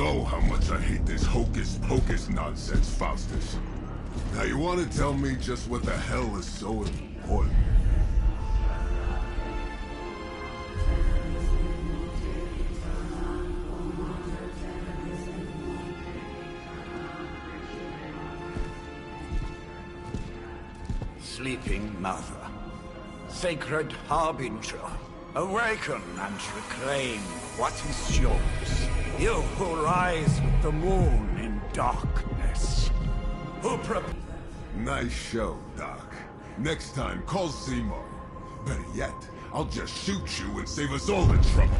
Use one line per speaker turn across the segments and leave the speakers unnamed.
know how much I hate this hocus-pocus nonsense, Faustus. Now you want to tell me just what the hell is so important?
Sleeping Mother, sacred harbinger, awaken and reclaim what is yours. You who rise with the moon in darkness. Who
Nice show, Doc. Next time, call Seymour. Better yet, I'll just shoot you and save us all the trouble.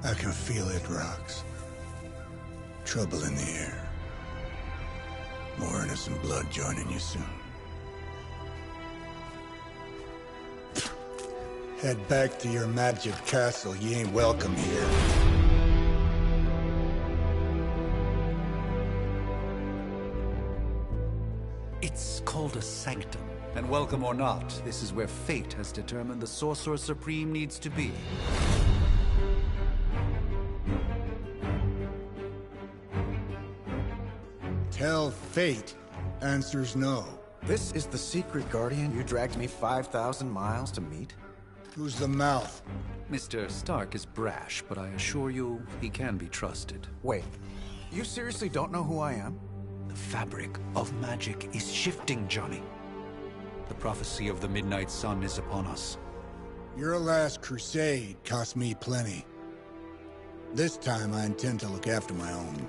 I can feel it, Rox. Trouble in the air. More innocent blood joining you soon. Head back to your magic castle. You ain't welcome here.
It's called a sanctum. And welcome or not, this is where fate has determined the Sorcerer Supreme needs to be.
Tell fate. Answers no.
This is the secret guardian you dragged me 5,000 miles to meet?
Who's the mouth?
Mr. Stark is brash, but I assure you, he can be trusted.
Wait, you seriously don't know who I am?
The fabric of magic is shifting, Johnny. The prophecy of the Midnight Sun is upon us.
Your last crusade cost me plenty. This time I intend to look after my own.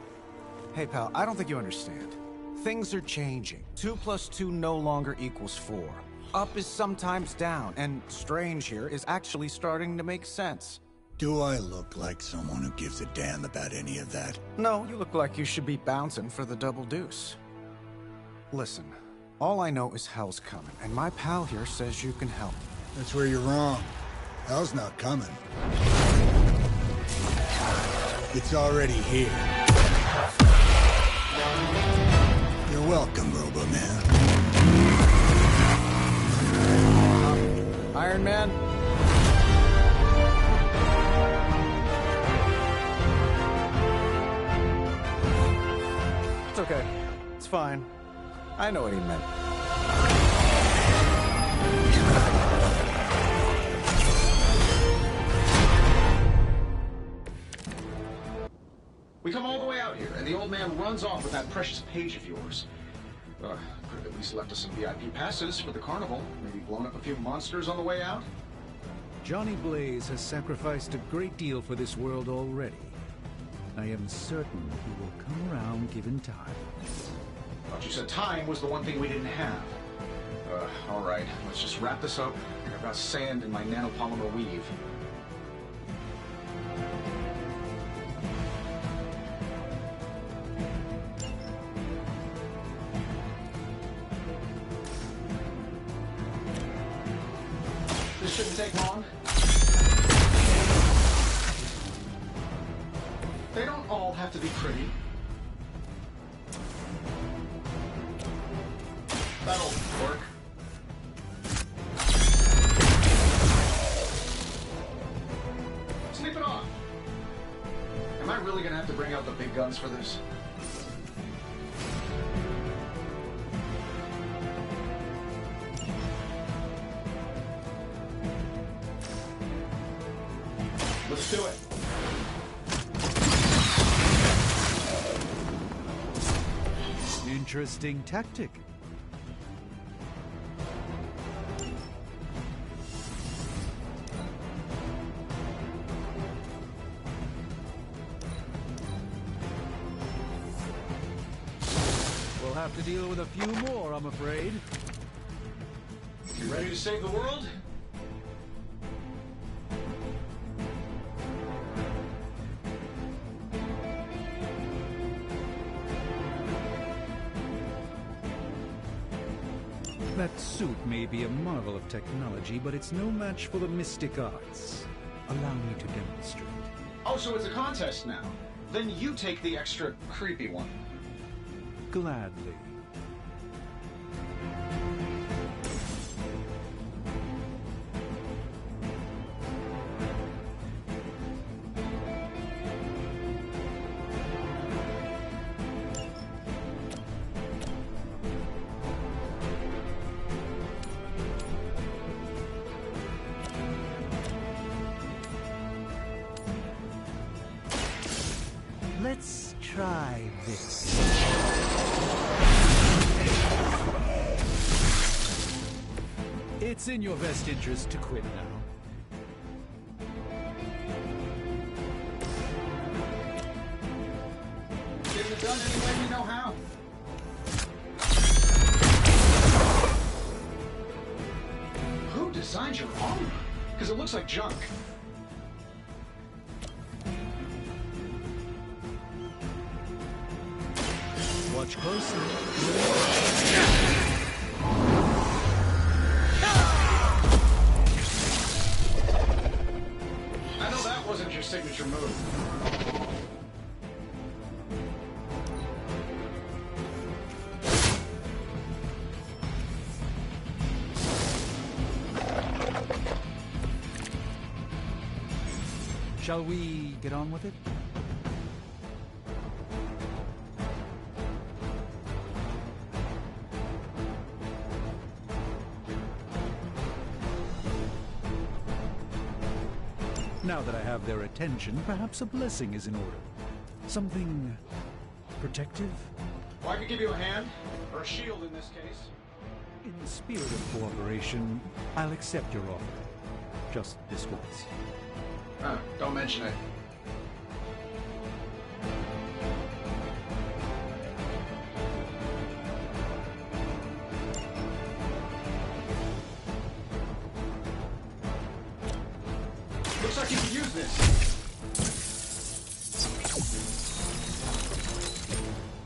Hey pal, I don't think you understand. Things are changing. 2 + 2 no longer equals 4. Up is sometimes down, and strange here is actually starting to make sense.
Do I look like someone who gives a damn about any of that?
No, you look like you should be bouncing for the double deuce. Listen, all I know is hell's coming, and my pal here says you can help.
That's where you're wrong. Hell's not coming. It's already here. You're welcome, Robo-Man.
Iron Man? It's okay. It's fine. I know what he meant.
We come all the way out here, and the old man runs off with that precious page of yours. Could have at least left us some VIP passes for the carnival. Maybe blown up a few monsters on the way out.
Johnny Blaze has sacrificed a great deal for this world already. I am certain he will come around given time.
Thought you said time was the one thing we didn't have. All right, let's just wrap this up. I've got sand in my nanopolymer weave. This shouldn't take long. They don't all have to be pretty. That'll work. Snip it off. Am I really gonna have to bring out the big guns for this?
Interesting tactic. We'll have to deal with a few more, I'm afraid.
You ready to save the world?
That suit may be a marvel of technology, but it's no match for the mystic arts. Allow me to demonstrate.
Oh, so it's a contest now. Then you take the extra creepy one.
Gladly. Let's try this. It's in your best interest to quit now.
Get it done any way you know how. Who designed your armor? Because it looks like junk.
Watch closely.
I know that wasn't your signature move.
Shall we get on with it? Now that I have their attention, perhaps a blessing is in order. Something protective?
Well, I could give you a hand, or a shield in this case.
In the spirit of cooperation, I'll accept your offer. Just this once.
Don't mention it. Looks like you can use this.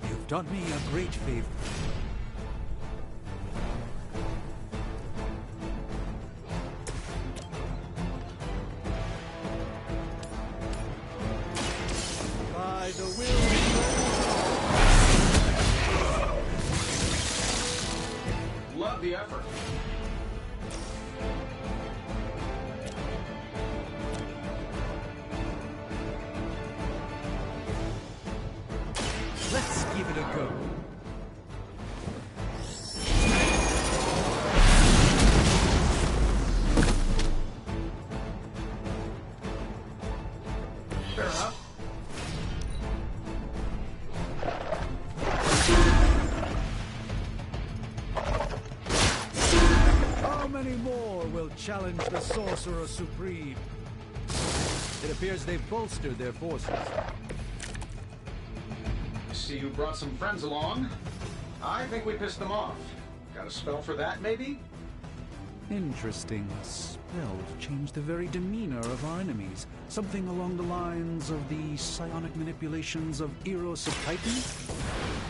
You've done me a great favor. By the will of
Love the effort.
Let's give it a go.
Fair enough.
How many more will challenge the Sorcerer Supreme? It appears they've bolstered their forces.
See you brought some friends along. I think we pissed them off. Got a spell for that, maybe?
Interesting. A spell to change the very demeanor of our enemies. Something along the lines of the psionic manipulations of Eros of Titan?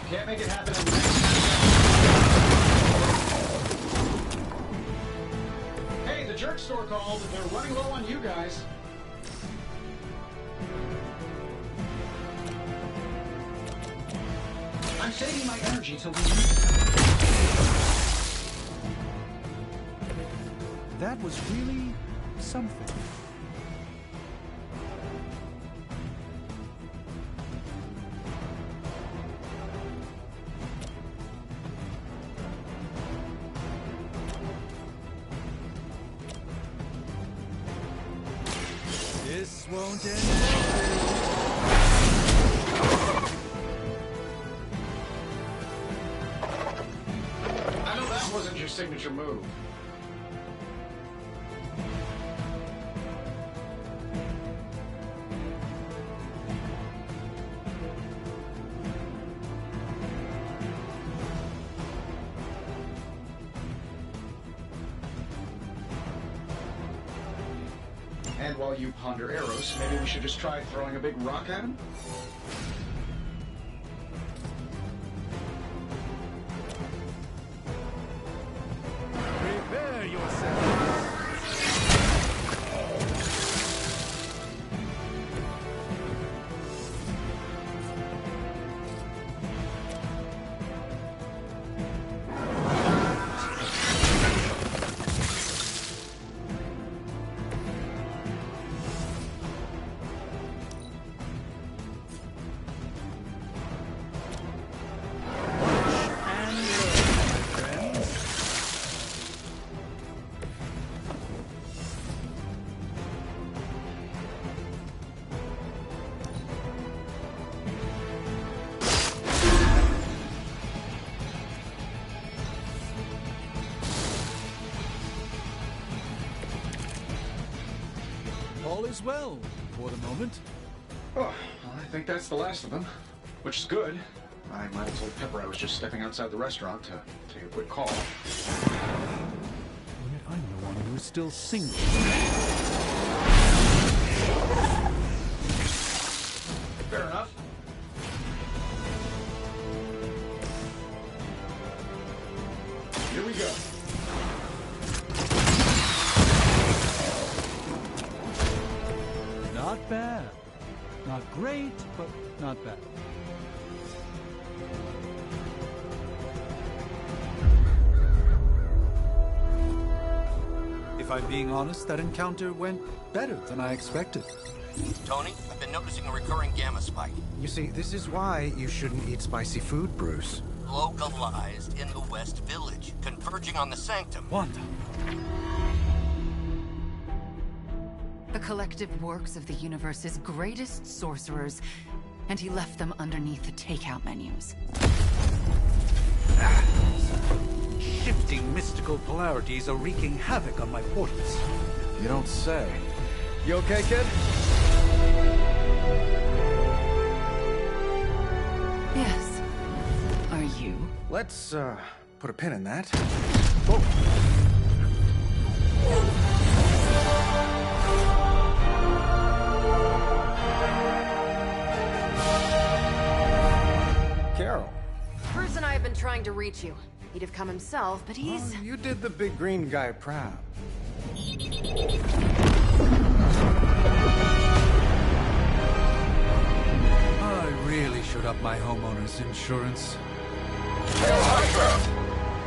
Can't make it happen in Hey, the jerk store called. They're running low on you guys. I'm saving my energy till we need it.
That was really something. This won't end well.
signature move. And while you ponder arrows, maybe we should just try throwing a big rock at him?
Prepare yourself. All is well for the moment.
Oh, well, I think that's the last of them, which is good. I might have told Pepper I was just stepping outside the restaurant to take a quick call.
Yet I'm the one who's still single.
Fair enough. Here we go.
Not bad. Not great, but not bad. If I'm being honest, that encounter went better than I expected.
Tony, I've been noticing a recurring gamma spike.
You see, this is why you shouldn't eat spicy food, Bruce.
Localized in the West Village, converging on the Sanctum.
Wanda.
The collective works of the universe's greatest sorcerers, and he left them underneath the takeout menus.
Shifting mystical polarities are wreaking havoc on my portals.
You don't say. You okay, kid?
Yes. Are you?
Let's, put a pin in that. Carol.
Bruce and I have been trying to reach you. He'd have come himself, but he's...
Oh, you did the big green guy proud.
I really should up my homeowner's insurance.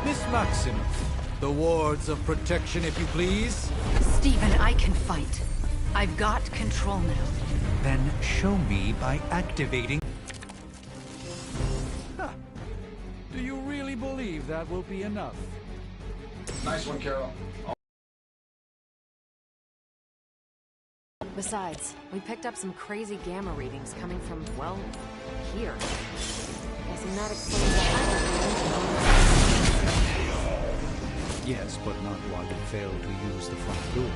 Miss Maximoff, the wards of protection, if you please.
Stephen, I can fight. I've got control now.
Then show me by activating... Ha. Do you really believe that will be enough?
Nice one, Carol.
Besides, we picked up some crazy gamma readings coming from, well, here. Guessing that explains the
Yes, but not while you fail to use the front door.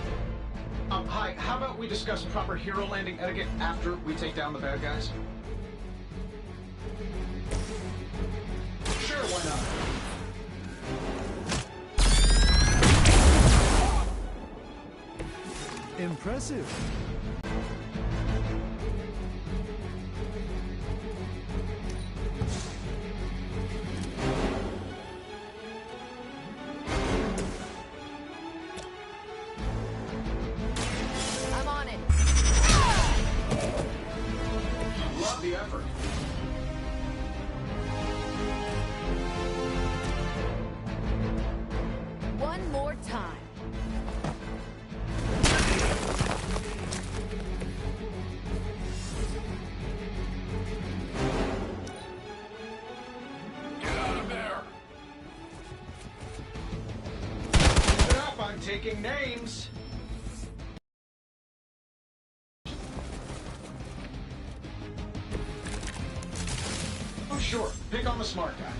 Hi, how about we discuss proper hero landing etiquette after we take down the bad guys? Sure, why not?
Impressive.
I'm on it.
Love the effort.
One more time.
Get out of there!
Keep it up, I'm taking names. Oh, sure. Pick on the smart guy.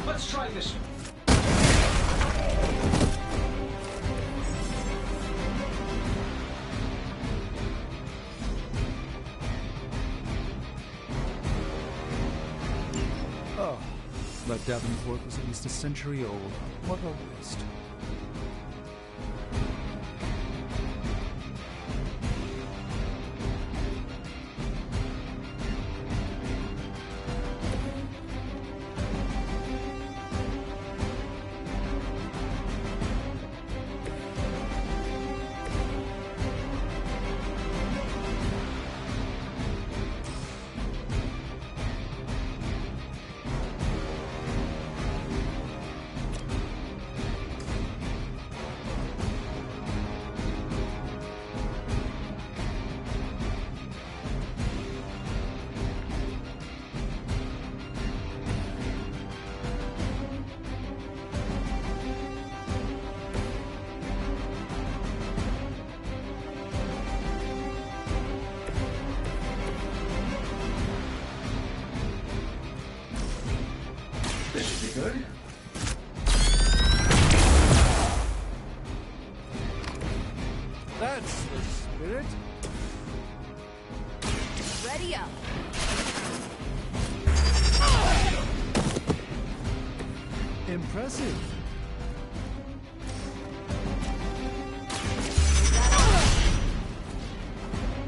Let's try this one.
Oh, that Davenport was at least a century old. What a waste.
Good.
That's the spirit.
Ready up.
Impressive.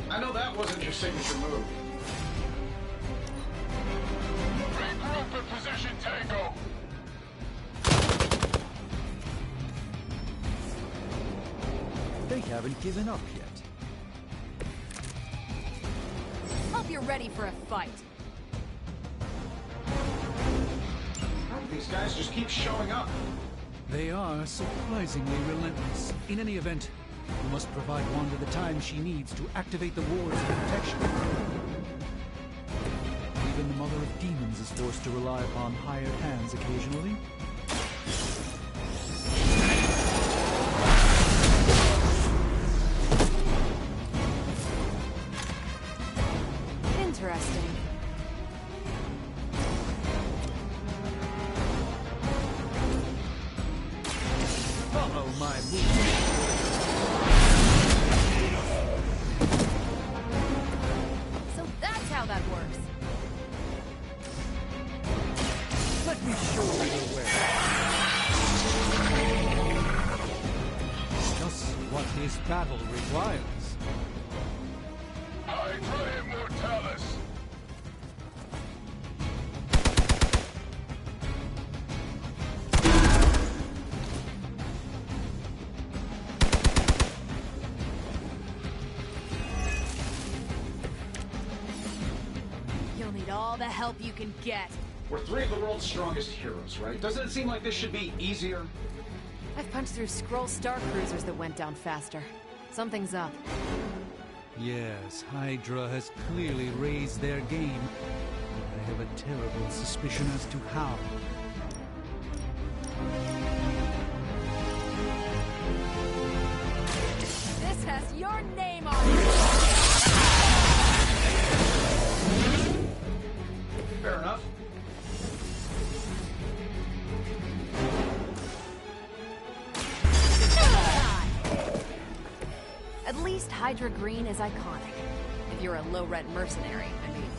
I know that wasn't your signature move.
Regroup in position, Tango.
They haven't given up yet.
Hope you're ready for a fight.
These guys just keep showing up.
They are surprisingly relentless. In any event, you must provide Wanda the time she needs to activate the wards of protection. Even the Mother of Demons is forced to rely upon hired hands occasionally.
Interesting.
Follow my movement.
So that's how that works.
Let me show you the way. Just what this battle requires.
Hydra Immortalis.
You'll need all the help you can get.
We're three of the world's strongest heroes, right? Doesn't it seem like this should be easier?
I've punched through Skrull star cruisers that went down faster. Something's up.
Yes, Hydra has clearly raised their game. I have a terrible suspicion as to how.
This has your name on it!
Fair enough.
At least Hydra Green is iconic. If you're a low-rent mercenary, I mean.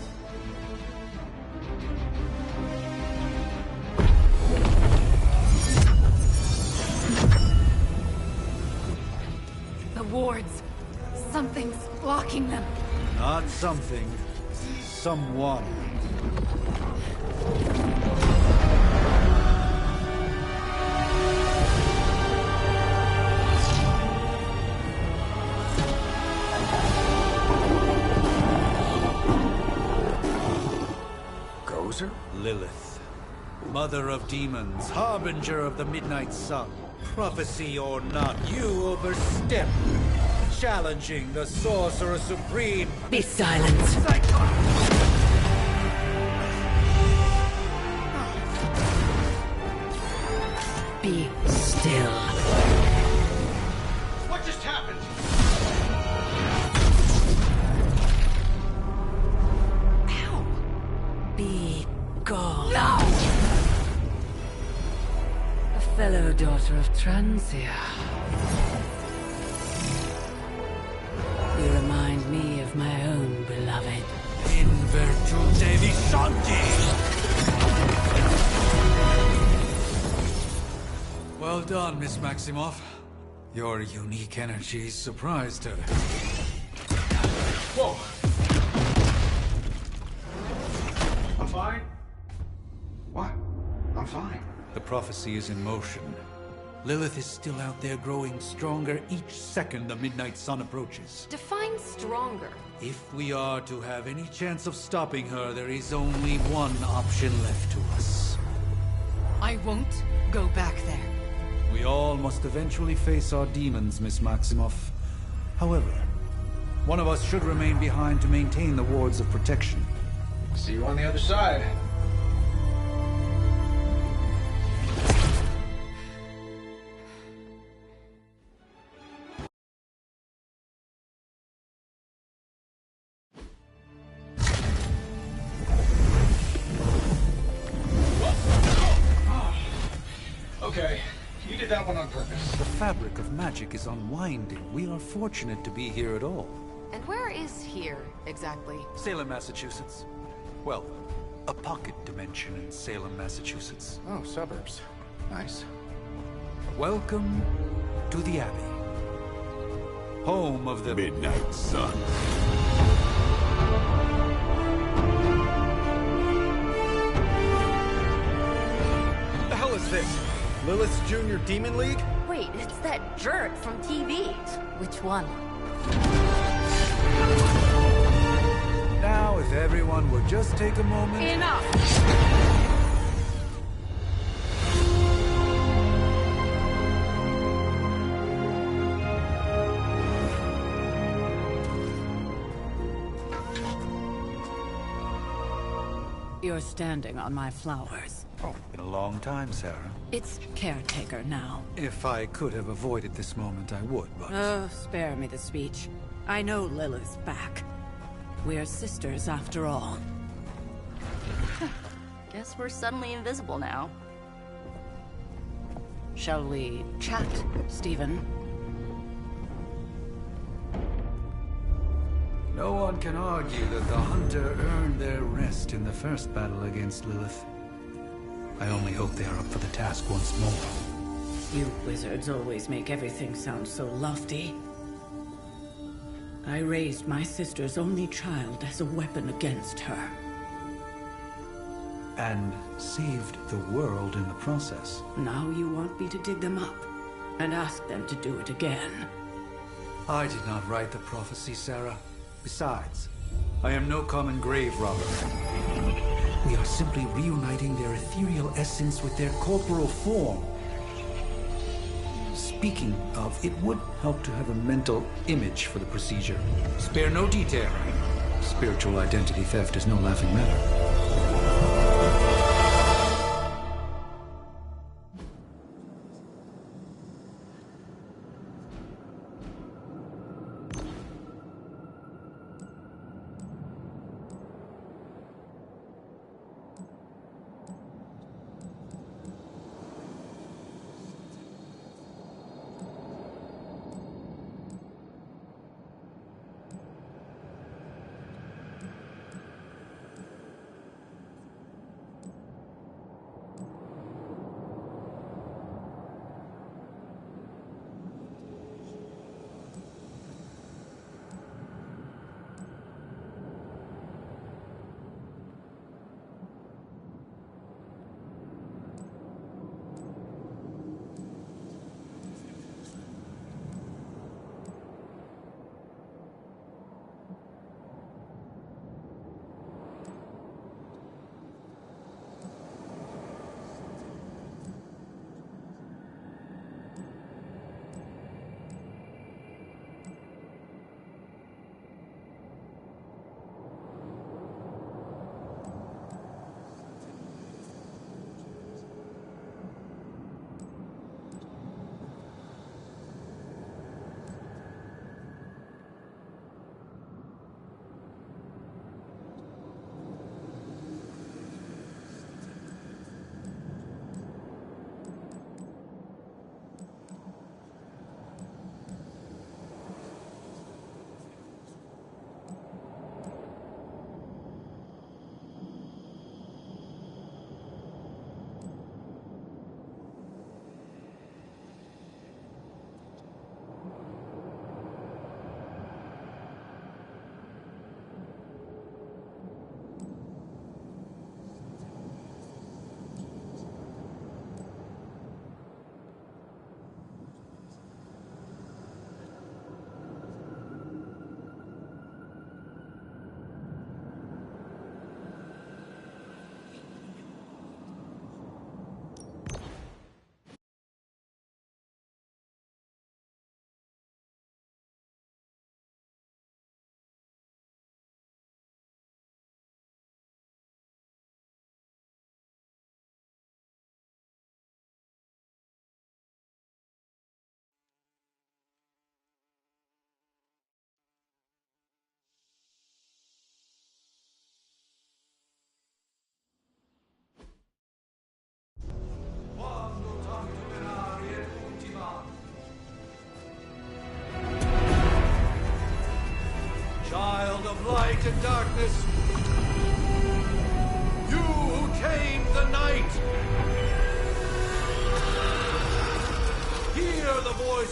The wards. Something's blocking them.
Not something. Someone.
Gozer?
Lilith. Mother of demons, harbinger of the midnight sun. Prophecy or not, you overstep. Challenging the Sorcerer Supreme.
Be silent. Be still.
What just happened?
Ow. Be gone.
No!
fellow daughter of Transia. You remind me of my own beloved.
In virtute vishanti! Well done, Miss Maximoff. Your unique energy surprised her.
Whoa! I'm fine. What? I'm fine.
The prophecy is in motion. Lilith is still out there growing stronger each second the midnight sun approaches.
Define stronger.
If we are to have any chance of stopping her, there is only one option left to us.
I won't go back there.
We all must eventually face our demons, Miss Maximoff. However, one of us should remain behind to maintain the wards of protection.
See you on the other side. Okay, you did that one on purpose.
The fabric of magic is unwinding. We are fortunate to be here at all.
And where is here, exactly?
Salem, Massachusetts. Well, a pocket dimension in Salem, Massachusetts.
Oh, suburbs. Nice.
Welcome to the Abbey. Home of the
Midnight Sun.
What the hell is this? Lilith's Junior Demon League?
Wait, it's that jerk from TV. Which one?
Now, if everyone would just take a moment...
Enough!
You're standing on my flowers.
Oh, been a long time, Sarah.
It's caretaker now.
If I could have avoided this moment, I would, but...
Oh, spare me the speech. I know Lilith's back. We're sisters after all.
Guess we're suddenly invisible now.
Shall we chat, Stephen?
No one can argue that the Hunter earned their rest in the first battle against Lilith. I only hope they are up for the task once more.
You wizards always make everything sound so lofty. I raised my sister's only child as a weapon against her.
And saved the world in the process.
Now you want me to dig them up and ask them to do it again.
I did not write the prophecy, Sarah. Besides, I am no common grave robber. We are simply reuniting their ethereal essence with their corporal form. Speaking of, it would help to have a mental image for the procedure. Spare no detail. Spiritual identity theft is no laughing matter.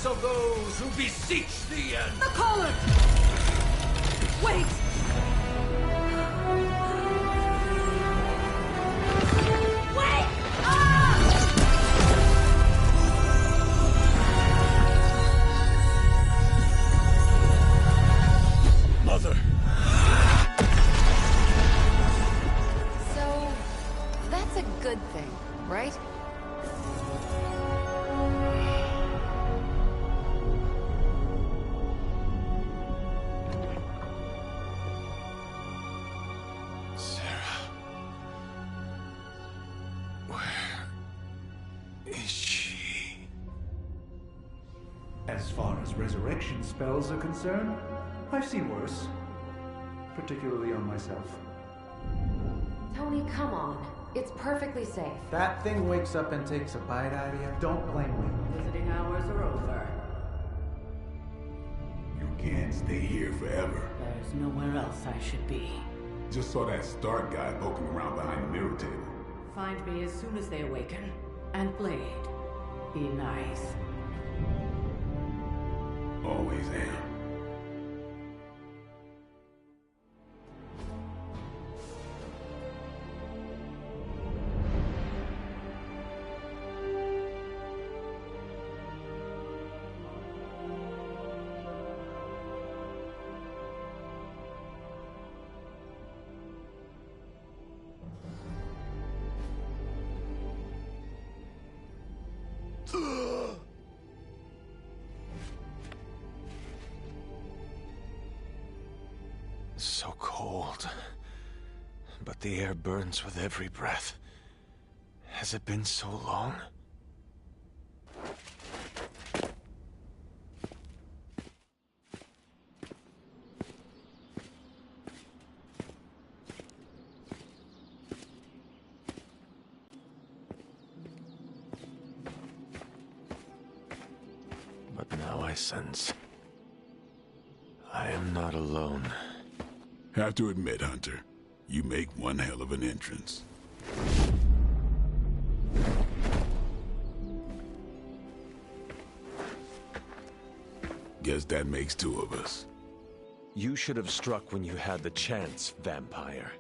of those who beseech the end.
The collar! Wait! Wait! Ah!
Mother.
So, that's a good thing, right?
Sarah. Where is she?
As far as resurrection spells are concerned, I've seen worse. Particularly on myself.
Tony, come on. It's perfectly safe.
That thing wakes up and takes a bite out of you. Don't blame me.
Visiting hours are over.
You can't stay here forever.
There's nowhere else I should be.
Just saw that Stark guy poking around behind the mirror table.
Find me as soon as they awaken. And Blade, be nice.
Always am.
So cold. But the air burns with every breath. Has it been so long? But now I sense I am not alone.
Have to admit, Hunter, you make one hell of an entrance. Guess that makes two of us.
You should have struck when you had the chance, vampire.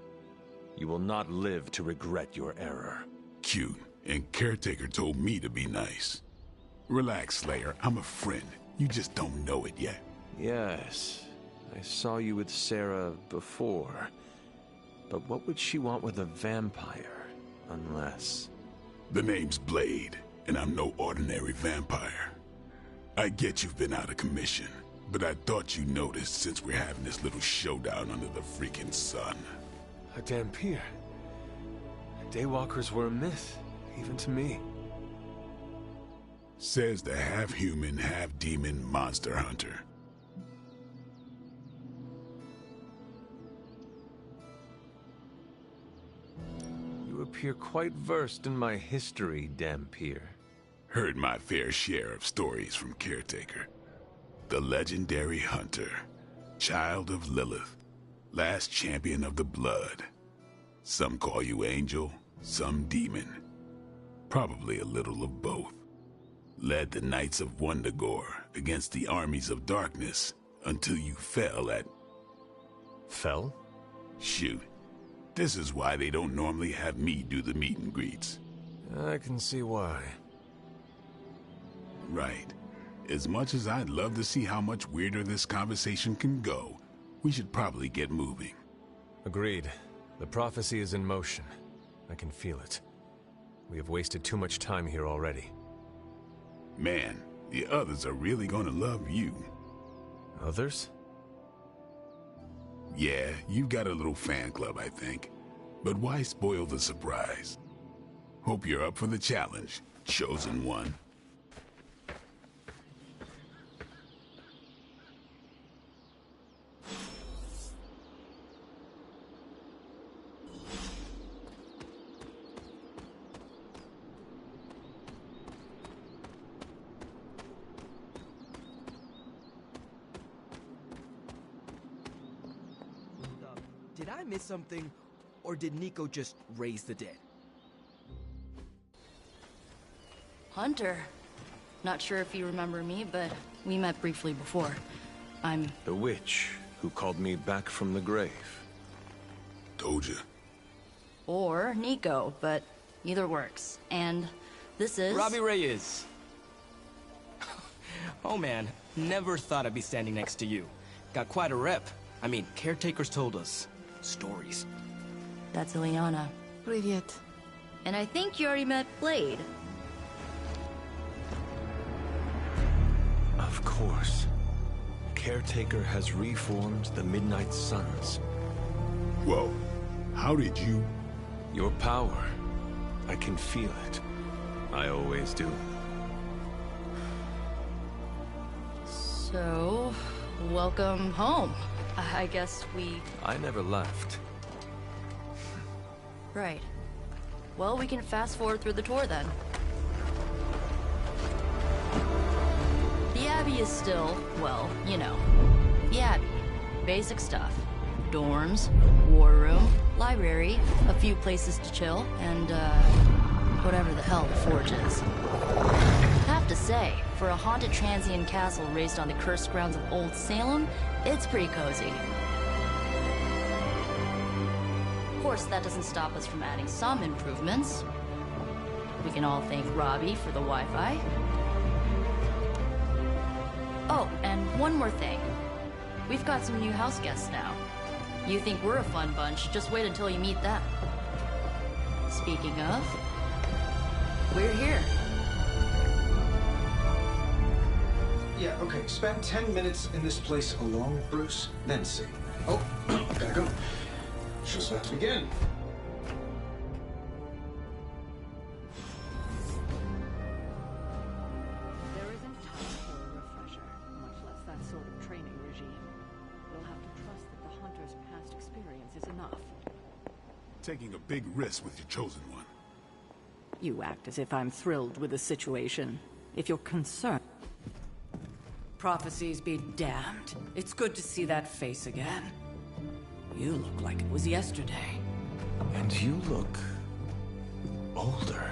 You will not live to regret your error.
Cute, and Caretaker told me to be nice. Relax, Slayer, I'm a friend. You just don't know it yet.
Yes, I saw you with Sarah before. But what would she want with a vampire, unless...
The name's Blade, and I'm no ordinary vampire. I get you've been out of commission, but I thought you noticed since we're having this little showdown under the freaking sun.
A Dampier. Daywalkers were a myth, even to me.
Says the half-human, half-demon monster hunter.
You appear quite versed in my history, Dampier.
Heard my fair share of stories from Caretaker. The legendary hunter, child of Lilith, last champion of the blood. Some call you angel, some demon. Probably a little of both. Led the Knights of Wundagore against the armies of darkness until you fell at...
Fell?
Shoot. This is why they don't normally have me do the meet and greets.
I can see why.
Right. As much as I'd love to see how much weirder this conversation can go, we should probably get moving.
Agreed. The prophecy is in motion. I can feel it. We have wasted too much time here already.
Man, the others are really gonna love you.
Others?
Yeah, you've got a little fan club, I think. But why spoil the surprise? Hope you're up for the challenge, chosen one.
Did I miss something, or did Nico just raise the dead?
Hunter, Not sure if you remember me, but we met briefly before. I'm...
The witch who called me back from the grave.
Told you.
Or Nico, but either works. And this is...
Robbie Reyes. Oh man, never thought I'd be standing next to you. Got quite a rep. I mean, caretakers told us stories.
That's Ileana.
Привет.
And I think you already met Blade.
Of course. Caretaker has reformed the Midnight Suns.
Whoa. How did you...
Your power. I can feel it. I always do.
So, welcome home. I guess we...
I never left.
Right. Well, we can fast forward through the tour then. The Abbey is still, well, you know, the Abbey. Basic stuff. Dorms, war room, library, a few places to chill, and, whatever the hell the Forge is. Have to say, for a haunted transient castle raised on the cursed grounds of Old Salem, it's pretty cozy. Of course, that doesn't stop us from adding some improvements. We can all thank Robbie for the Wi-Fi. Oh, and one more thing. We've got some new house guests now. You think we're a fun bunch, just wait until you meet them. Speaking of, we're here.
Yeah, okay. Spend 10 minutes in this place alone, Bruce, then see. Oh, gotta go. Show's about to begin.
There isn't time for a refresher, much less that sort of training regime. You'll have to trust that the Hunter's past experience is enough.
Taking a big risk with your chosen one.
You act as if I'm thrilled with the situation. If you're concerned... Prophecies be damned. It's good to see that face again. You look like it was yesterday.
And you look... older.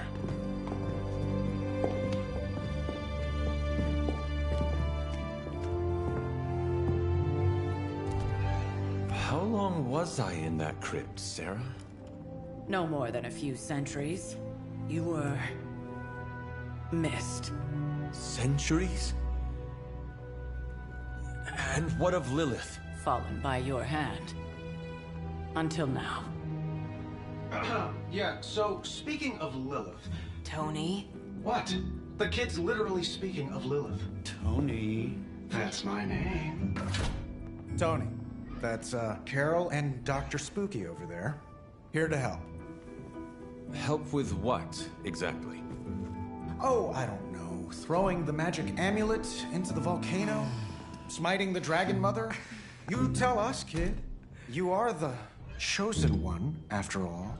How long was I in that crypt, Sarah?
No more than a few centuries. You were... missed.
Centuries? And what of Lilith?
Fallen by your hand. Until now.
Yeah, so speaking of Lilith...
Tony?
What? The kid's literally speaking of Lilith.
Tony.
That's my name.
Tony. That's, Carol and Dr. Spooky over there. Here to help.
Help with what, exactly?
Oh, I don't know. Throwing the magic amulet into the volcano? Smiting the Dragon Mother? You tell us, kid. You are the chosen one, after all.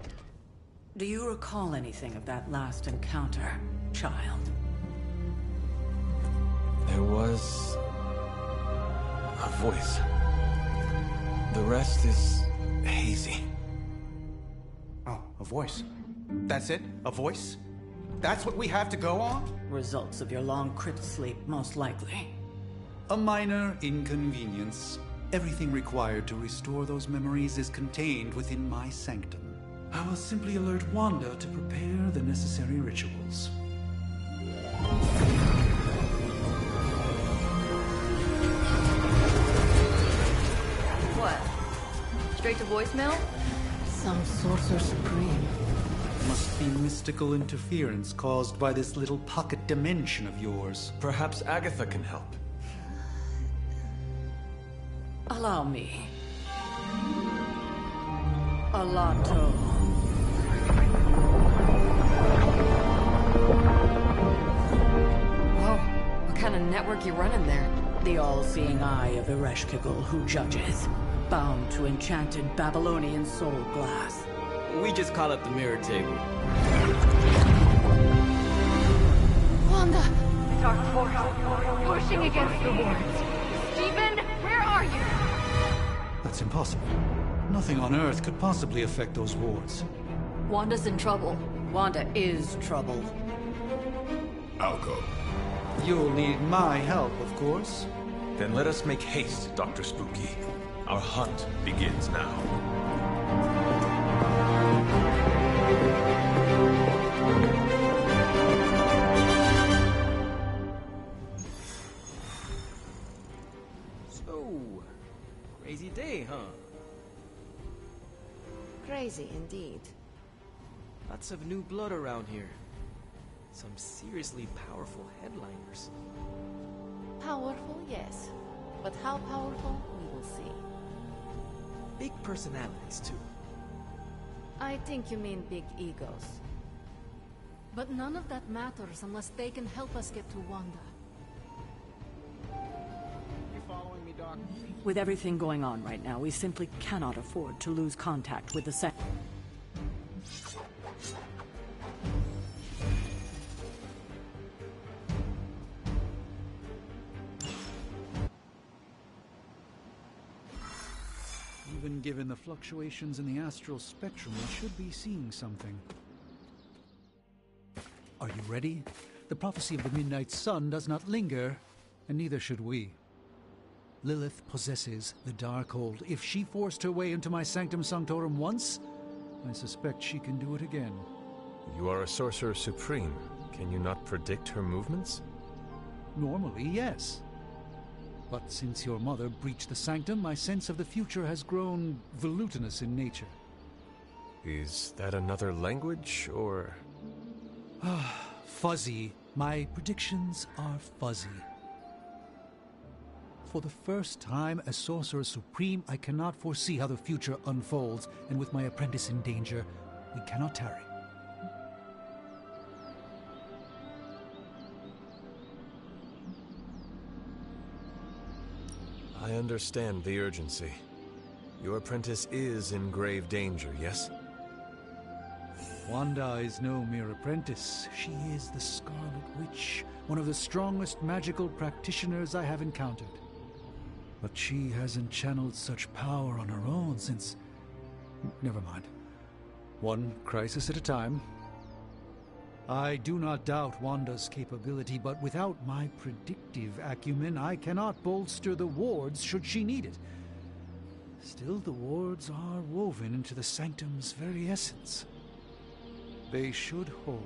Do you recall anything of that last encounter, child?
There was... a voice. The rest is hazy.
Oh, a voice. That's it? A voice? That's what we have to go on?
Results of your long crypt sleep, most likely.
A minor inconvenience. Everything required to restore those memories is contained within my sanctum. I will simply alert Wanda to prepare the necessary rituals.
What? Straight to voicemail?
Some sorcerer supreme.
Must be mystical interference caused by this little pocket dimension of yours.
Perhaps Agatha can help.
Allow me. Alato.
Whoa, what kind of network you running there?
The all-seeing eye of Ereshkigal who judges. Bound to enchanted Babylonian soul glass.
We just call it the mirror table.
Wanda! Dark force, pushing against the wards. Stephen, where are you?
That's impossible. Nothing on Earth could possibly affect those wards.
Wanda's in trouble.
Wanda is trouble.
I'll go.
You'll need my help, of course.
Then let us make haste, Dr. Spooky. Our hunt begins now.
Crazy day, huh?
Crazy indeed.
Lots of new blood around here. Some seriously powerful headliners.
Powerful, yes. But how powerful, we will see.
Big personalities, too.
I think you mean big egos.
But none of that matters unless they can help us get to Wanda.
You following me, Doc?
With everything going on right now, we simply cannot afford to lose contact with the
Even given the fluctuations in the astral spectrum, we should be seeing something. Are you ready? The prophecy of the Midnight Sun does not linger, and neither should we. Lilith possesses the Darkhold. If she forced her way into my Sanctum Sanctorum once, I suspect she can do it again.
You are a Sorcerer Supreme. Can you not predict her movements?
Normally, yes. But since your mother breached the Sanctum, my sense of the future has grown volutinous in nature.
Is that another language, or...?
Fuzzy. My predictions are fuzzy. For the first time as Sorcerer Supreme, I cannot foresee how the future unfolds, and with my apprentice in danger, we cannot tarry.
I understand the urgency. Your apprentice is in grave danger, yes?
Wanda is no mere apprentice. She is the Scarlet Witch, one of the strongest magical practitioners I have encountered. But she hasn't channeled such power on her own since... Never mind. One crisis at a time. I do not doubt Wanda's capability, but without my predictive acumen, I cannot bolster the wards should she need it. Still, the wards are woven into the Sanctum's very essence. They should hold.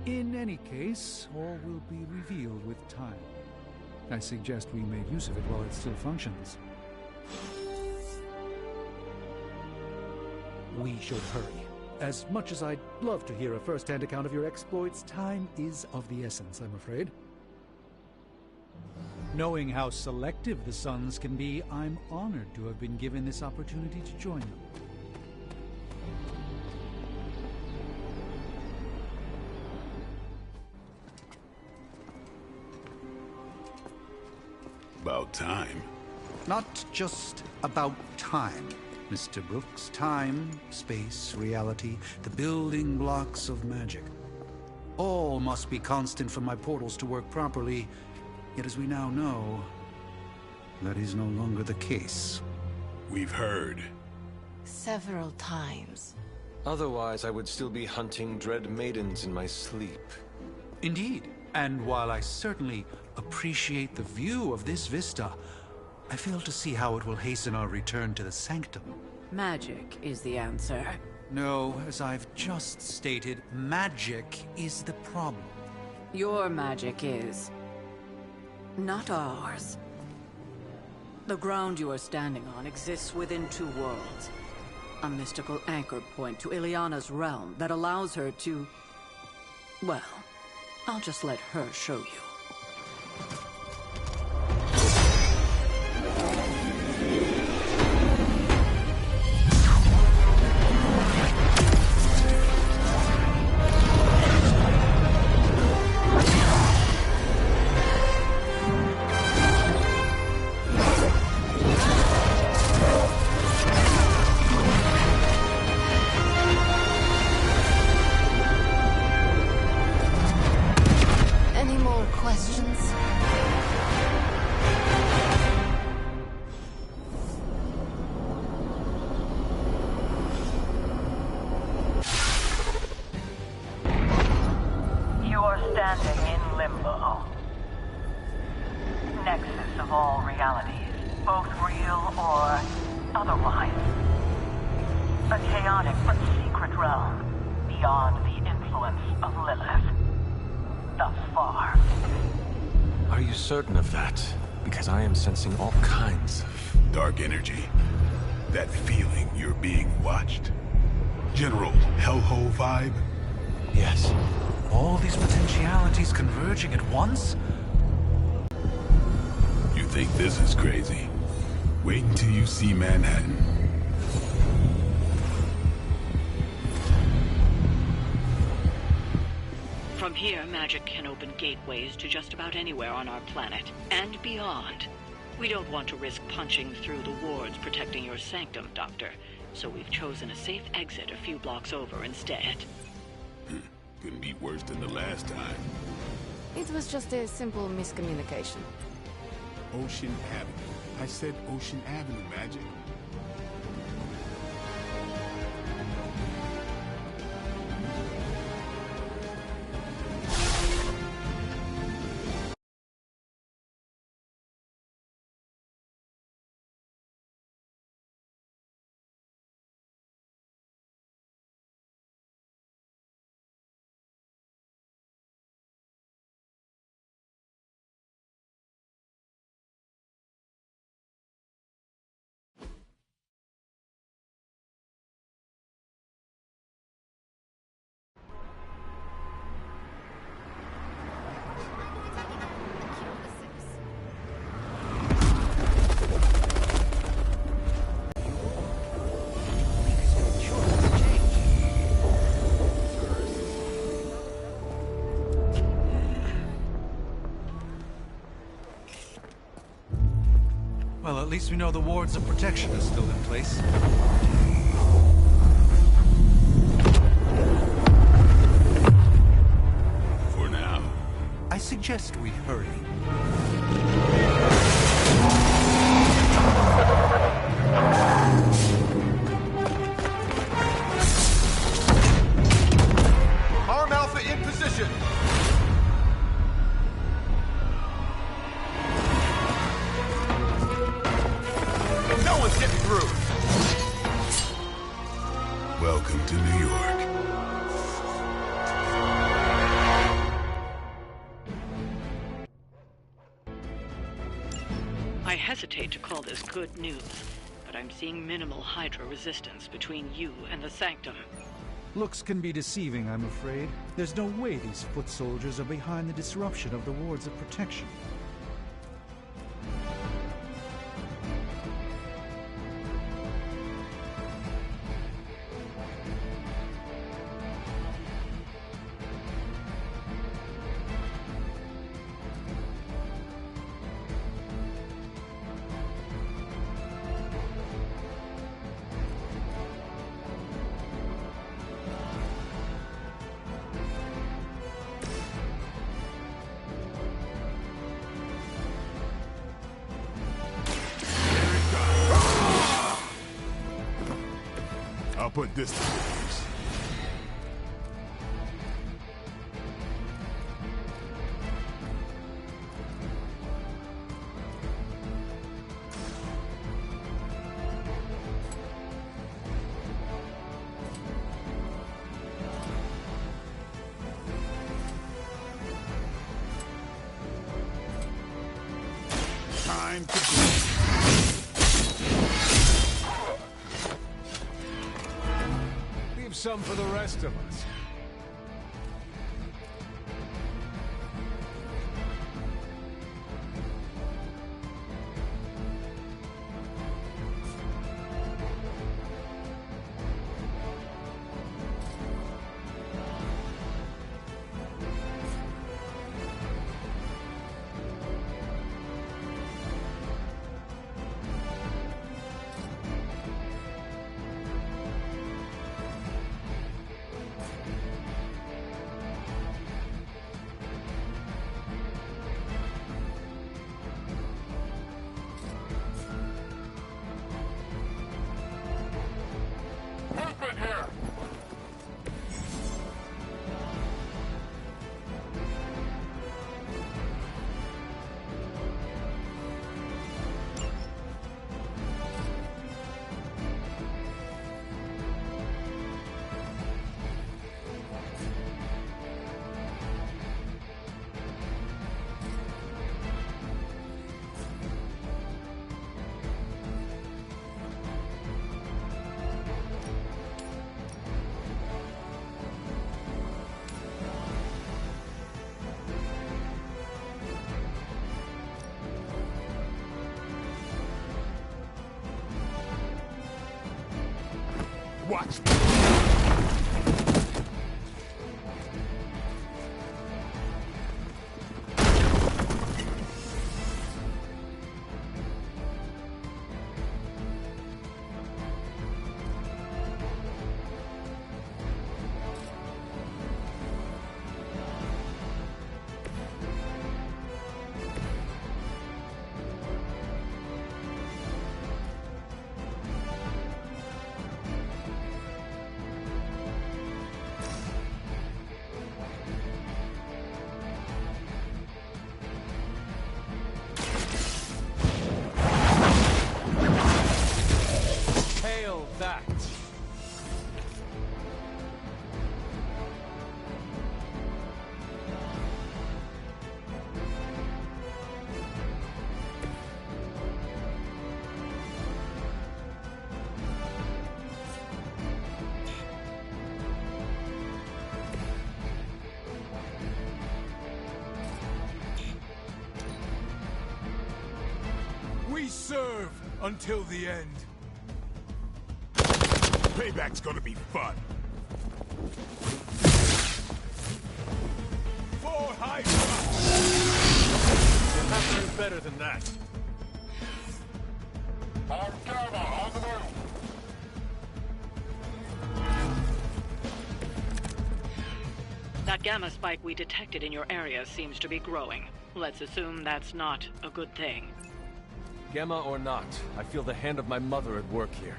In any case, all will be revealed with time. I suggest we make use of it while it still functions. We should hurry. As much as I'd love to hear a first-hand account of your exploits, time is of the essence, I'm afraid. Knowing how selective the Suns can be, I'm honored to have been given this opportunity to join them.
About time.
Not just about time, Mr. Brooks. Time, space, reality, the building blocks of magic. All must be constant for my portals to work properly, yet as we now know, that is no longer the case.
We've heard.
Several times.
Otherwise, I would still be hunting dread maidens in my sleep.
Indeed. And while I certainly appreciate the view of this vista, I fail to see how it will hasten our return to the Sanctum.
Magic is the answer.
No, as I've just stated, magic is the problem.
Your magic is... not ours. The ground you are standing on exists within two worlds. A mystical anchor point to Ileana's realm that allows her to... well, I'll just let her show you.
of all realities, both real or otherwise. A chaotic but secret realm beyond the influence of Lilith. Thus far.
Are you certain of that? Because I am sensing all kinds of...
dark energy. That feeling you're being watched. General hellhole vibe?
Yes. All these potentialities converging at once?
You think this is crazy? Wait until you see Manhattan.
From here, magic can open gateways to just about anywhere on our planet, and beyond. We don't want to risk punching through the wards protecting your sanctum, Doctor, so we've chosen a safe exit a few blocks over instead.
Couldn't be worse than the last time.
It was just a simple miscommunication.
Ocean Avenue. I said Ocean Avenue, Magic.
Well, at least we know the wards of protection are still in place.
For now.
I suggest we hurry.
Arm Alpha in position! No one's getting through!
Welcome to New York.
I hesitate to call this good news, but I'm seeing minimal Hydra resistance between you and the Sanctum.
Looks can be deceiving, I'm afraid. There's no way these foot soldiers are behind the disruption of the wards of protection.
I'll put this to use. Time to go.
Leave some for the rest of us. Watch. That. We serve until the end.
Payback's gonna be fun.
For Hydra! You'll have to do better than that.
That gamma spike we detected in your area seems to be growing. Let's assume that's not a good thing.
Gamma or not, I feel the hand of my mother at work here.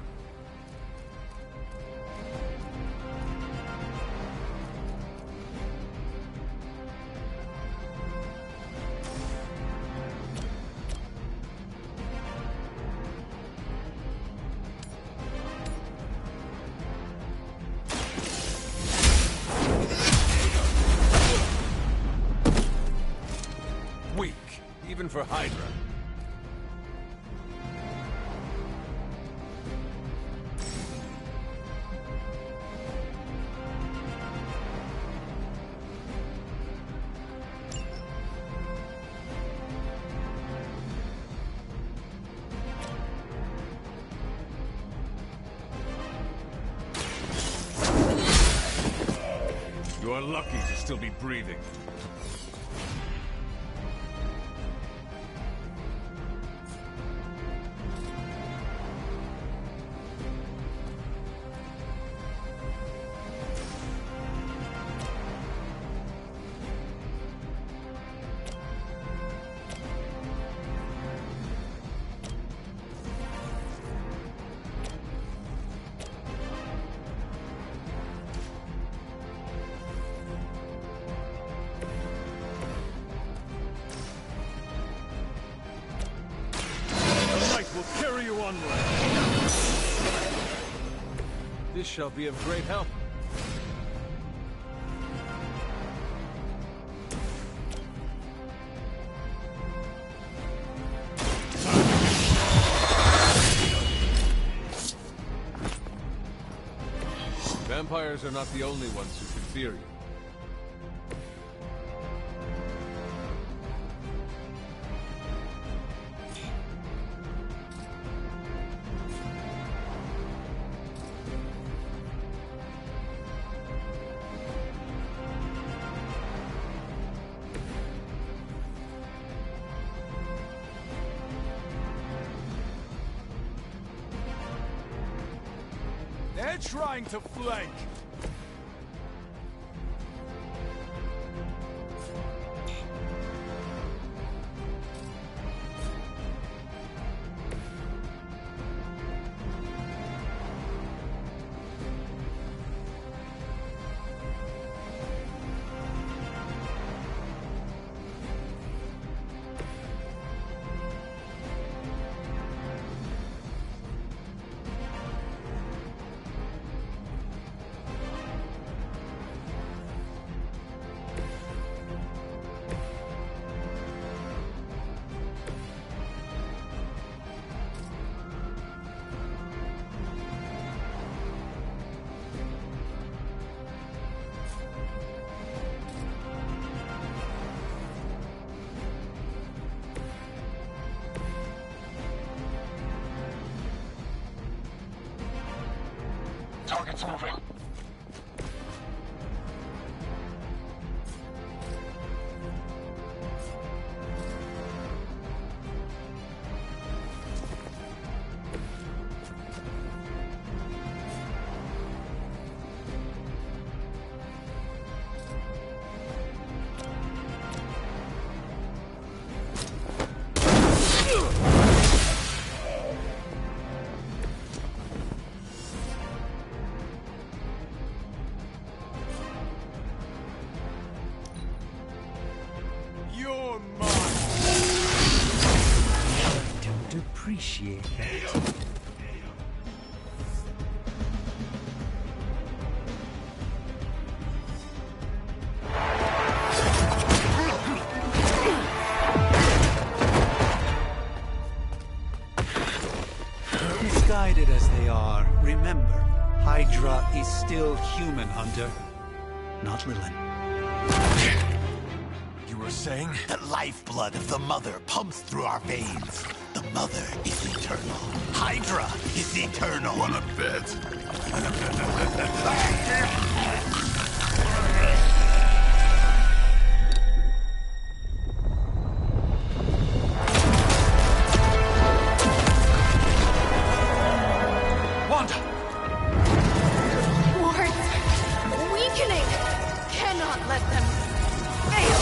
Weak, even for Hydra.
You're lucky to still be breathing. Will carry you onward.
This shall be of great help. Vampires are not the only ones who can fear you.
They're trying to flank.
Target's moving.
Appreciate that. Misguided as they are, remember, Hydra is still human, Hunter. Not Lilith.
You were saying? The lifeblood of the Mother pumps through our veins. The Mother is eternal. Hydra is eternal.
Wanna bet?
Wanda!
Wards! Weakening! Cannot let them fail!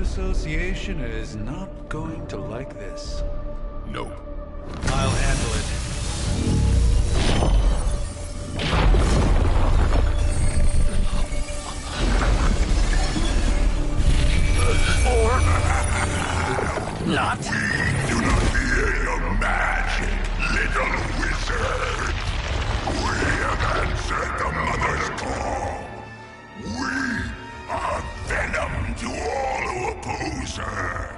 Association is not going to like this.
Nope.
I'll handle it.
Or not.
We do not fear your magic, little wizard. We have answered the Mother's call. We are venom to all who oppose her.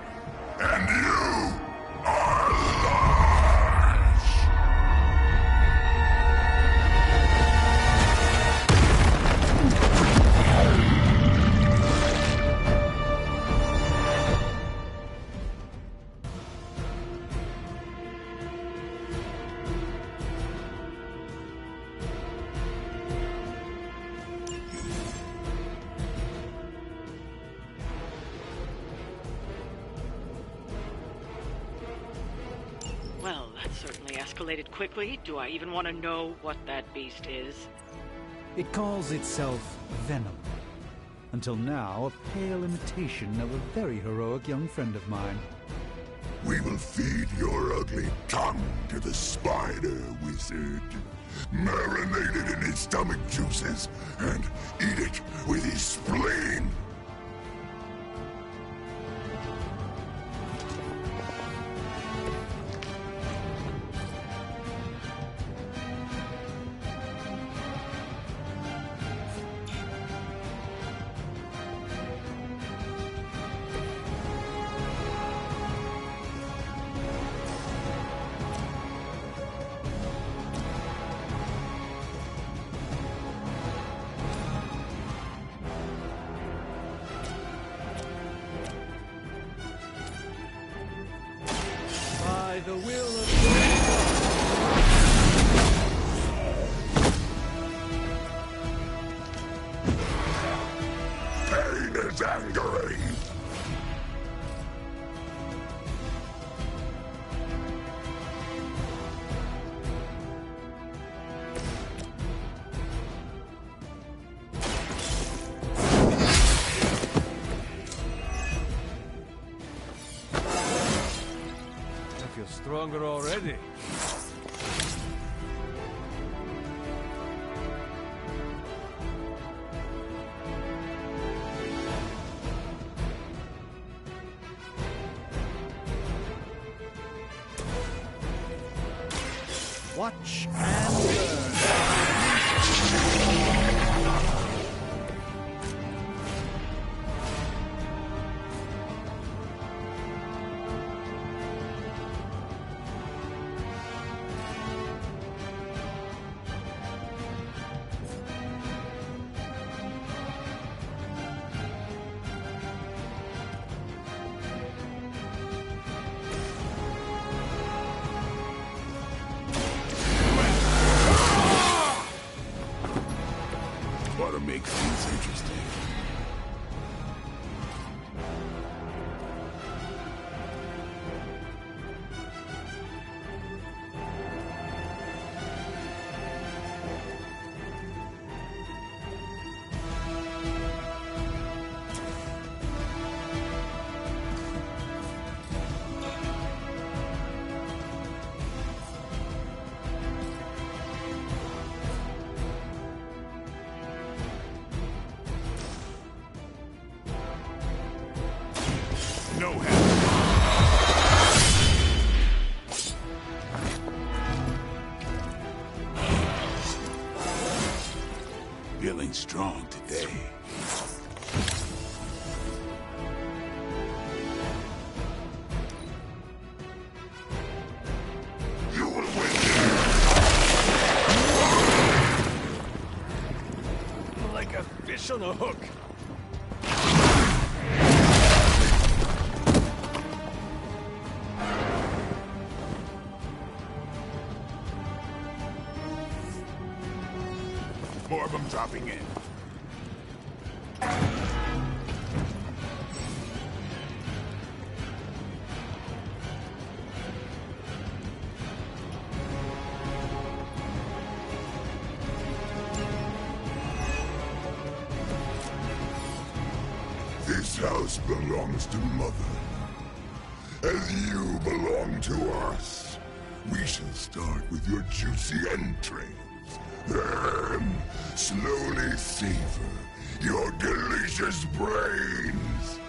And you are large.
Well, that certainly escalated quickly. Do I even want to know what that beast is?
It calls itself Venom. Until now, a pale imitation of a very heroic young friend of mine.
We will feed your ugly tongue to the spider wizard. Marinate it in his stomach juices and eat it with his spleen.
By the will of
Pain is angering.
I feel stronger already.
Watch and learn.
Ought to make things interesting. No help. Feeling strong today. You will win.
Like a fish on a hook.
More of them dropping in.
This house belongs to Mother, as you belong to us. We shall start with your juicy entrails. Then, slowly savor your delicious brains.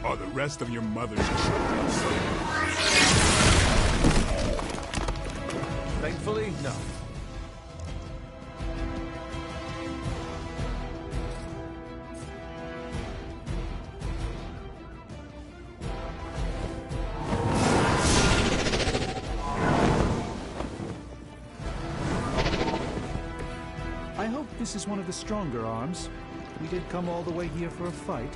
Are the rest of your mother's children safe?
Thankfully, no.
I hope this is one of the stronger arms. We did come all the way here for a fight.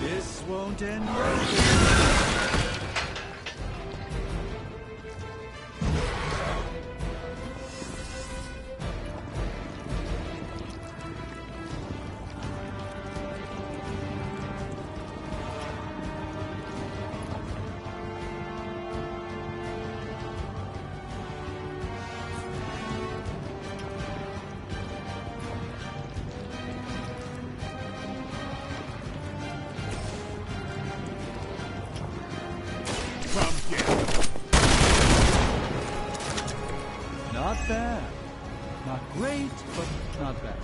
This won't end well. Not bad. Not great, but not bad.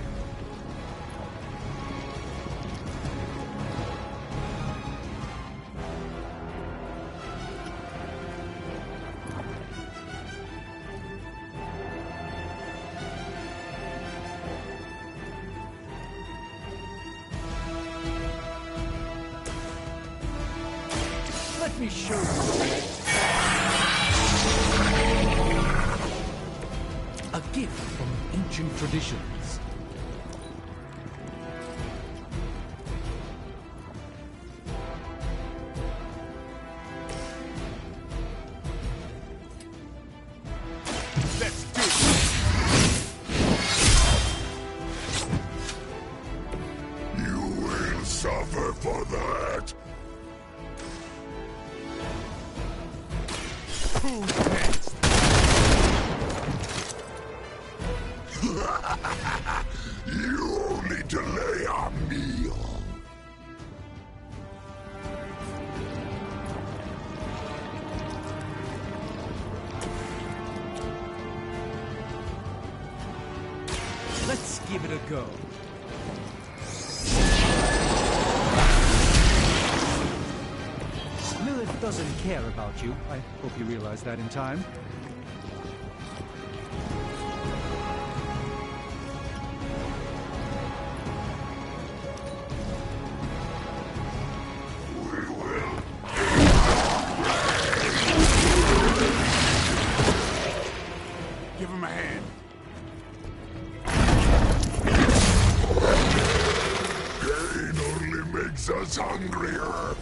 Let me show you. A gift from ancient traditions.
Let's do it!
You will suffer for that.
Who's next?
You only delay our meal.
Let's give it a go. Lilith
doesn't care about you. I hope you realize that in time.
Give him a hand.
Pain only makes us hungrier.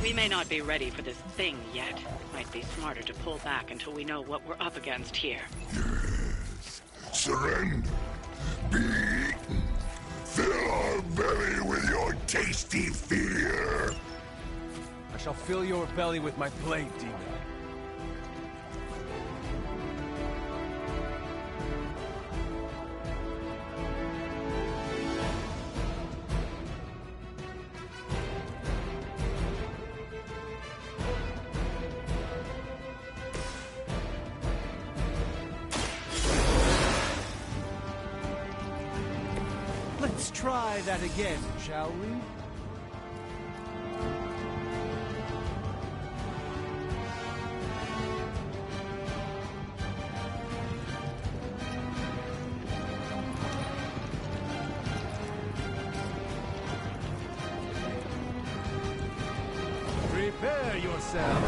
We may not be ready for this thing yet. Might be smarter to pull back until we know what we're up against here.
Yes. Surrender. Be eaten. Fill our belly with your tasty fear.
I shall fill your belly with my blade, demon.
Let's try that again, shall we? Prepare yourself.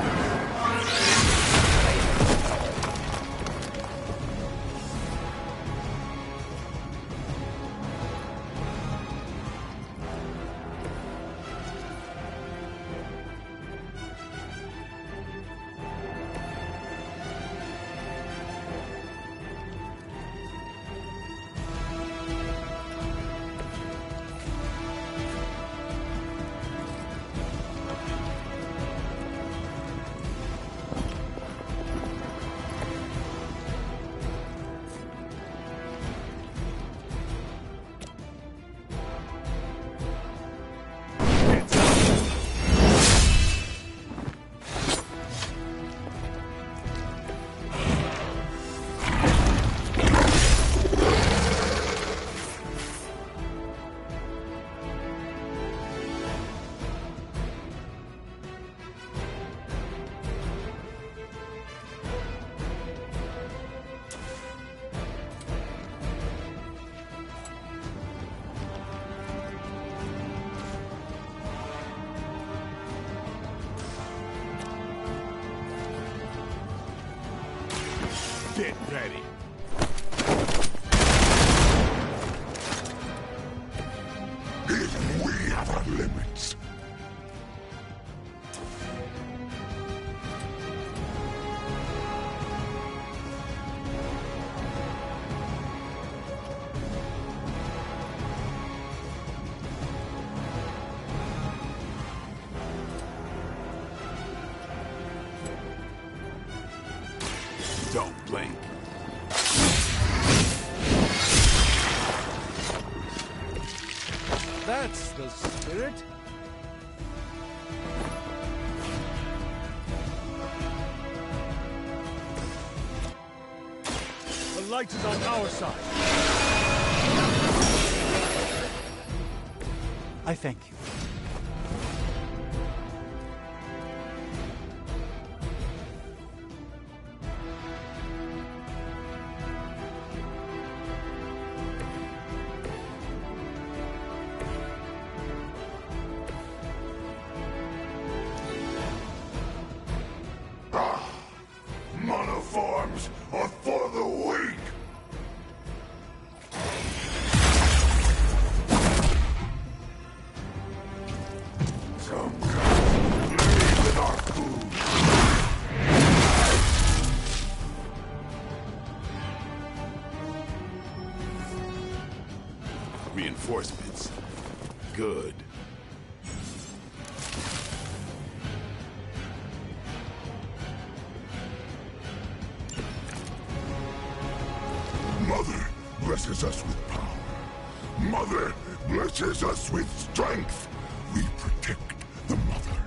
Get ready.
Even we have our limits.
Don't blink.
That's the spirit. The light is on our side.
I thank you.
Monoforms are for the weak. Come, play with our food.
Reinforcements. Good.
Mother blesses us with power. Mother blesses us with strength. We protect the mother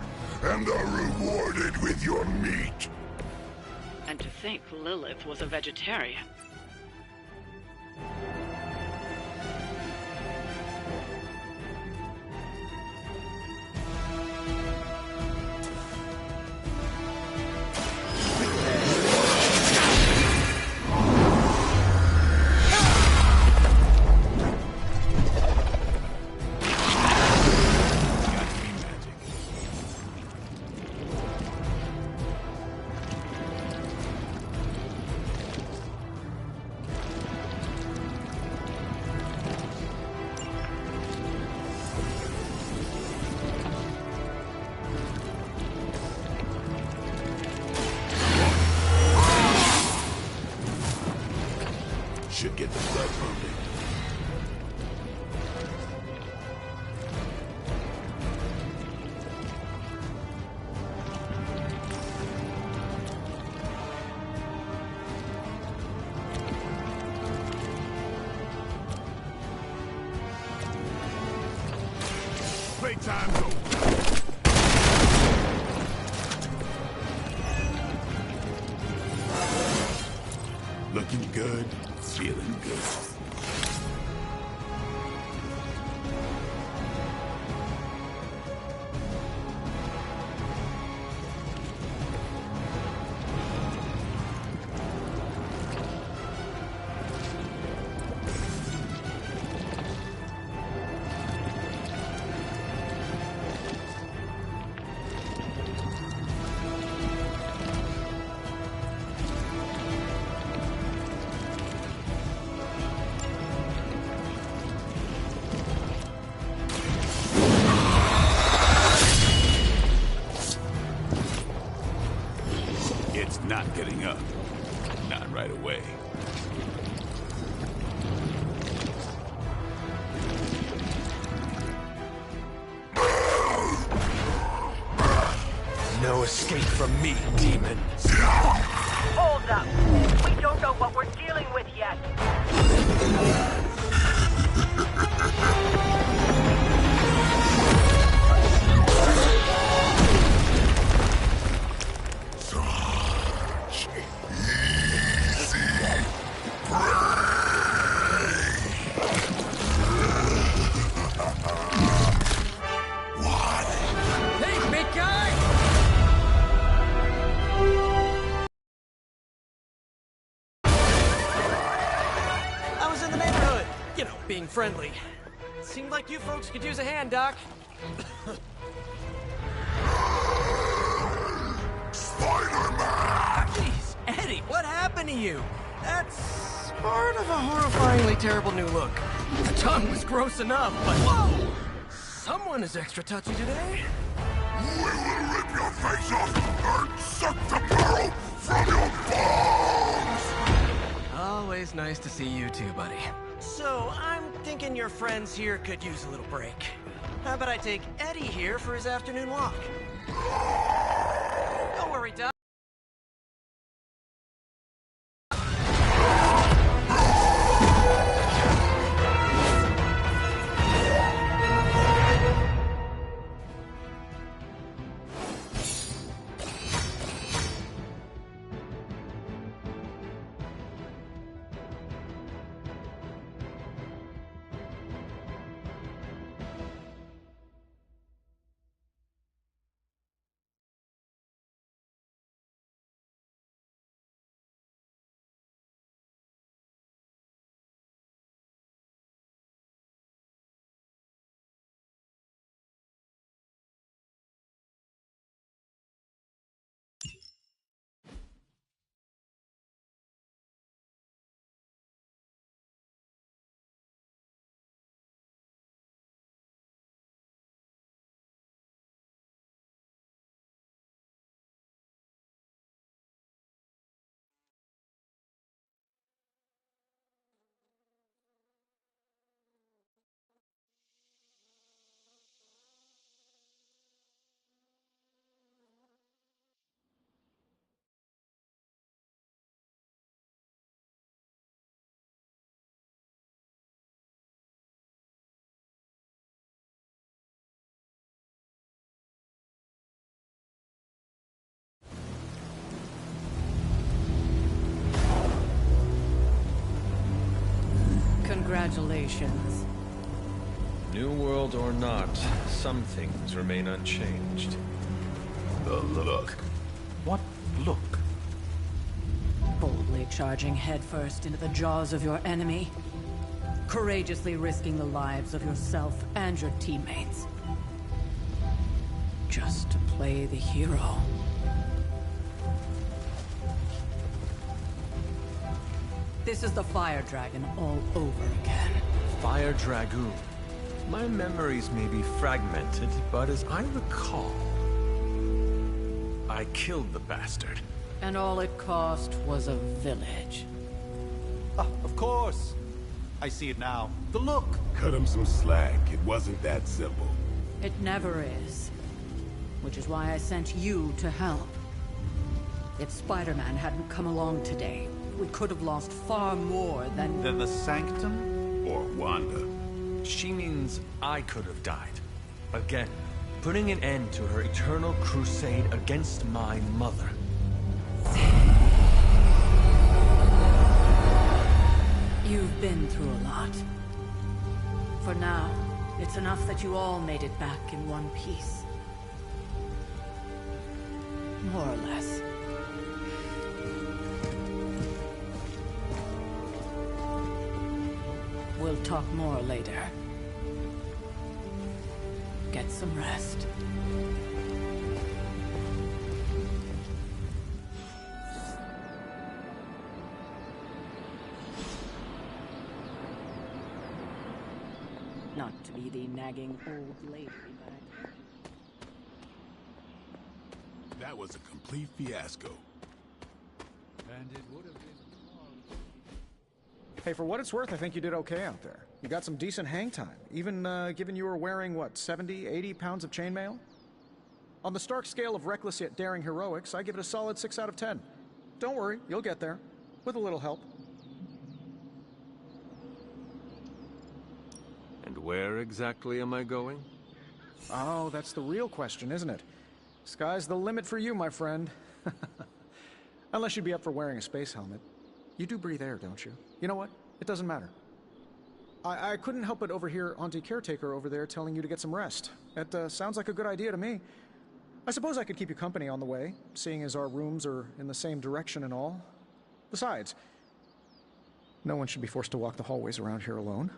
and are rewarded with your meat.
And to think Lilith was a vegetarian.
Should get the blood pumping. Playtime's over. Looking good, feeling good. It's not getting up. Not right away.
No escape from me, demon.
Hold up. We don't know what we're dealing with yet.
Hey, big guy! I was in the neighborhood. You know, being friendly. Seemed like you folks could use a hand, Doc.
Spider-Man!
Jeez, Eddie, what happened to you? That's part of a horrifyingly terrible new look. The tongue was gross enough, but whoa! Someone is extra touchy today.
We will rip your face off and suck the marrow from your bones!
Always nice to see you too, buddy. So, I'm thinking your friends here could use a little break. How about I take Eddie here for his afternoon walk? Don't worry, Doc.
Congratulations.
New world or not, some things remain unchanged.
The look.
What look?
Boldly charging headfirst into the jaws of your enemy. Courageously risking the lives of yourself and your teammates. Just to play the hero. This is the Fire Dragon all over again.
Fire Dragoon. My memories may be fragmented, but as I recall, I killed the bastard.
And all it cost was a village.
Ah, of course. I see it now. The look.
Cut him some slack. It wasn't that simple.
It never is. Which is why I sent you to help. If Spider-Man hadn't come along today, we could have lost far more than...
Than the Sanctum?
Or Wanda.
She means I could have died. Again, putting an end to her eternal crusade against my mother.
You've been through a lot. For now, it's enough that you all made it back in one piece. More or less. We'll talk more later. Get some rest. Not to be the nagging old lady, but...
That was a complete fiasco.
And it would have been...
Hey, for what it's worth, I think you did okay out there. You got some decent hang time, even given you were wearing, what, 70, 80 pounds of chainmail? On the Stark scale of reckless yet daring heroics, I give it a solid 6 out of 10. Don't worry, you'll get there. With a little help.
And where exactly am I going?
Oh, that's the real question, isn't it? Sky's the limit for you, my friend. Unless you'd be up for wearing a space helmet. You do breathe air, don't you? You know what? It doesn't matter. I couldn't help but overhear Auntie Caretaker over there telling you to get some rest. It sounds like a good idea to me. I suppose I could keep you company on the way, seeing as our rooms are in the same direction and all. Besides, no one should be forced to walk the hallways around here alone.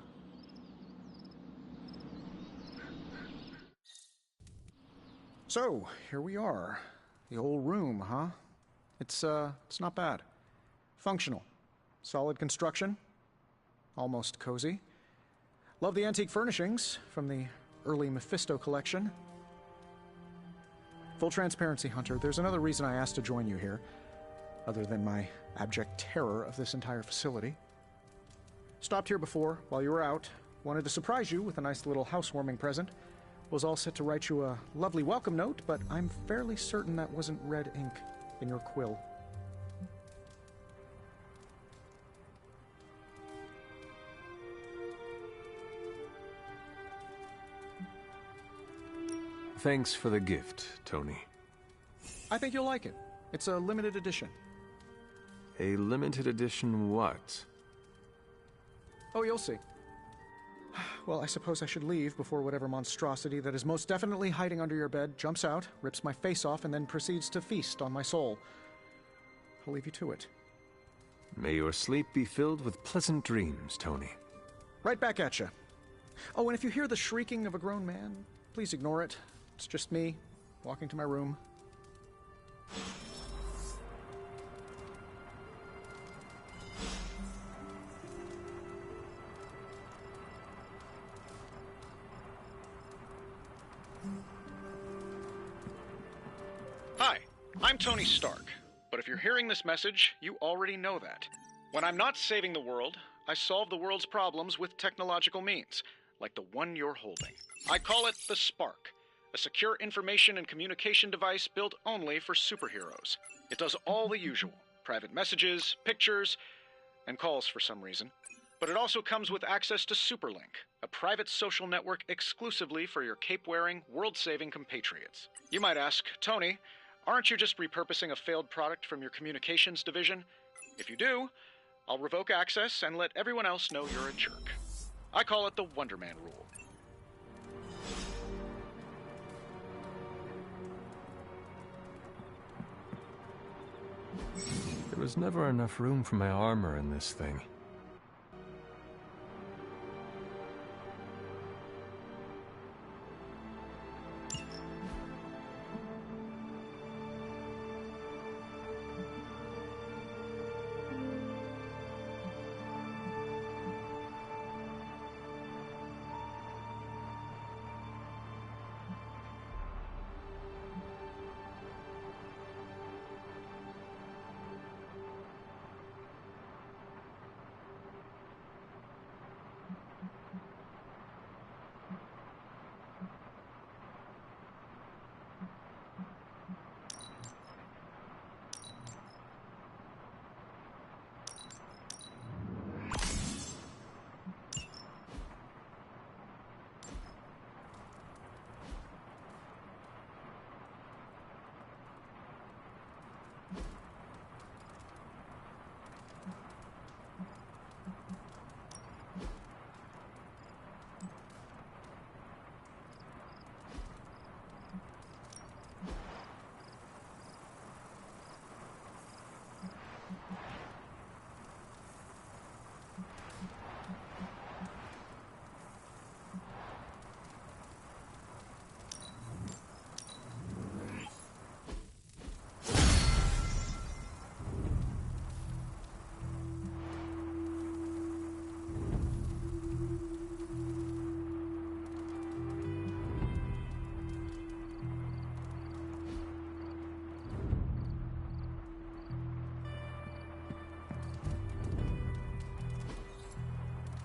So, here we are. The old room, huh? It's not bad. Functional. Solid construction. Almost cozy. Love the antique furnishings from the early Mephisto collection. Full transparency, Hunter, there's another reason I asked to join you here, other than my abject terror of this entire facility. Stopped here before, while you were out. Wanted to surprise you with a nice little housewarming present. Was all set to write you a lovely welcome note, but I'm fairly certain that wasn't red ink in your quill.
Thanks for the gift, Tony.
I think you'll like it. It's a limited edition.
A limited edition what?
Oh, you'll see. Well, I suppose I should leave before whatever monstrosity that is most definitely hiding under your bed jumps out, rips my face off, and then proceeds to feast on my soul. I'll leave you to it.
May your sleep be filled with pleasant dreams, Tony.
Right back at you. Oh, and if you hear the shrieking of a grown man, please ignore it. It's just me, walking to my room. Hi, I'm Tony Stark, but if you're hearing this message, you already know that. When I'm not saving the world, I solve the world's problems with technological means, like the one you're holding. I call it the Spark, a secure information and communication device built only for superheroes. It does all the usual, private messages, pictures, and calls for some reason. But it also comes with access to Superlink, a private social network exclusively for your cape-wearing, world-saving compatriots. You might ask, Tony, aren't you just repurposing a failed product from your communications division? If you do, I'll revoke access and let everyone else know you're a jerk.
I call it the Wonder Man rule.
There was never enough room for my armor in this thing.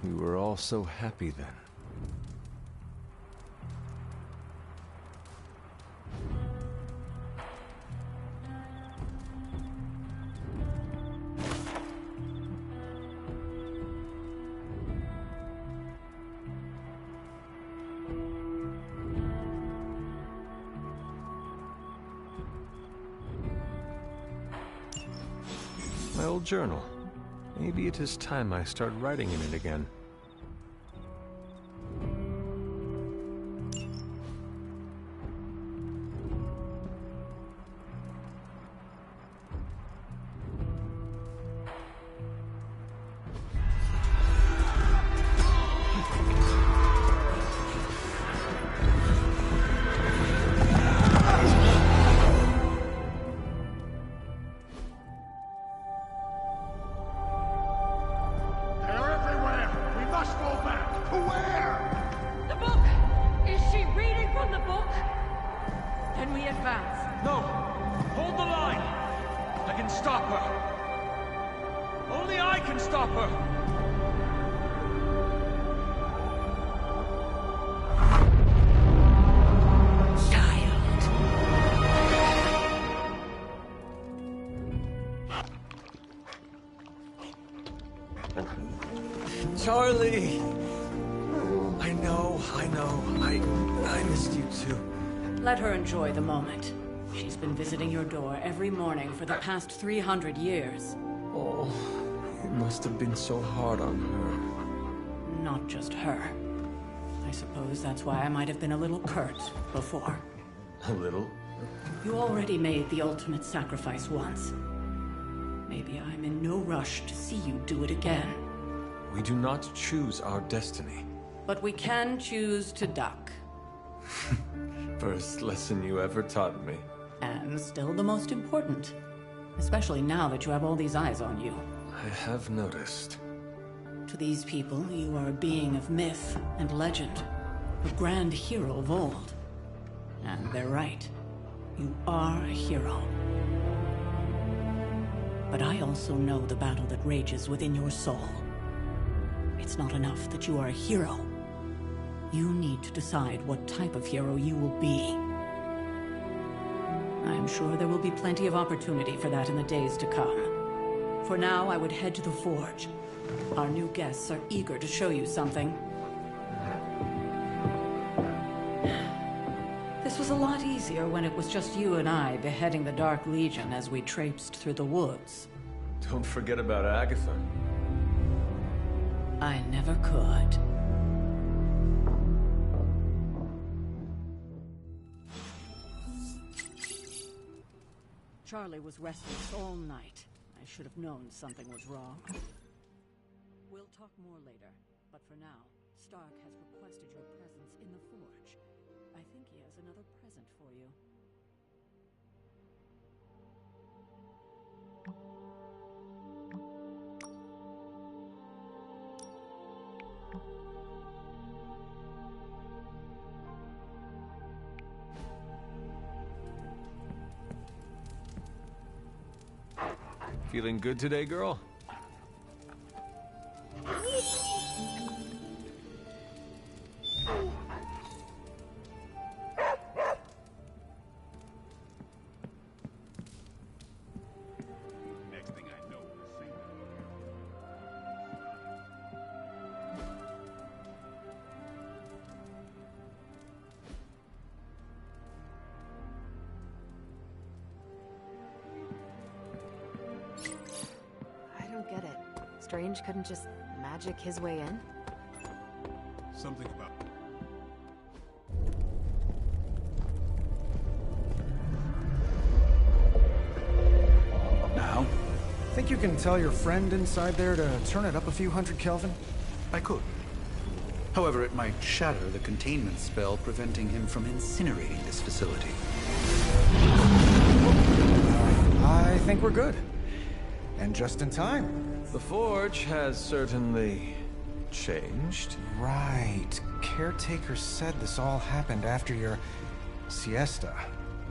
We were all so happy then. My old journal. Maybe it is time I start writing in it again.
Charlie! I know. I missed you too.
Let her enjoy the moment. She's been visiting your door every morning for the past 300 years.
Oh, it must have been so hard on her.
Not just her. I suppose that's why I might have been a little curt before.
A little?
You already made the ultimate sacrifice once. Maybe I'm in no rush to see you do it again.
We do not choose our destiny.
But we can choose to duck.
First lesson you ever taught me.
And still the most important. Especially now that you have all these eyes on you.
I have noticed.
To these people, you are a being of myth and legend. A grand hero of old. And they're right. You are a hero. But I also know the battle that rages within your soul. It's not enough that you are a hero. You need to decide what type of hero you will be. I am sure there will be plenty of opportunity for that in the days to come. For now, I would head to the Forge. Our new guests are eager to show you something. This was a lot easier when it was just you and I beheading the Dark Legion as we traipsed through the woods.
Don't forget about Agatha.
I never could. Charlie was restless all night. I should have known something was wrong. We'll talk more later, but for now, Stark has requested your presence in the Forge. I think he has another present for you.
Feeling good today, girl?
Next thing I know, the same.
I don't get it. Strange couldn't just magic his way in?
Something about...
Now? Think you can tell your friend inside there to turn it up a few hundred Kelvin?
I could. However, it might shatter the containment spell preventing him from incinerating this facility.
I think we're good. And just in time.
The Forge has certainly changed.
Right. Caretaker said this all happened after your siesta.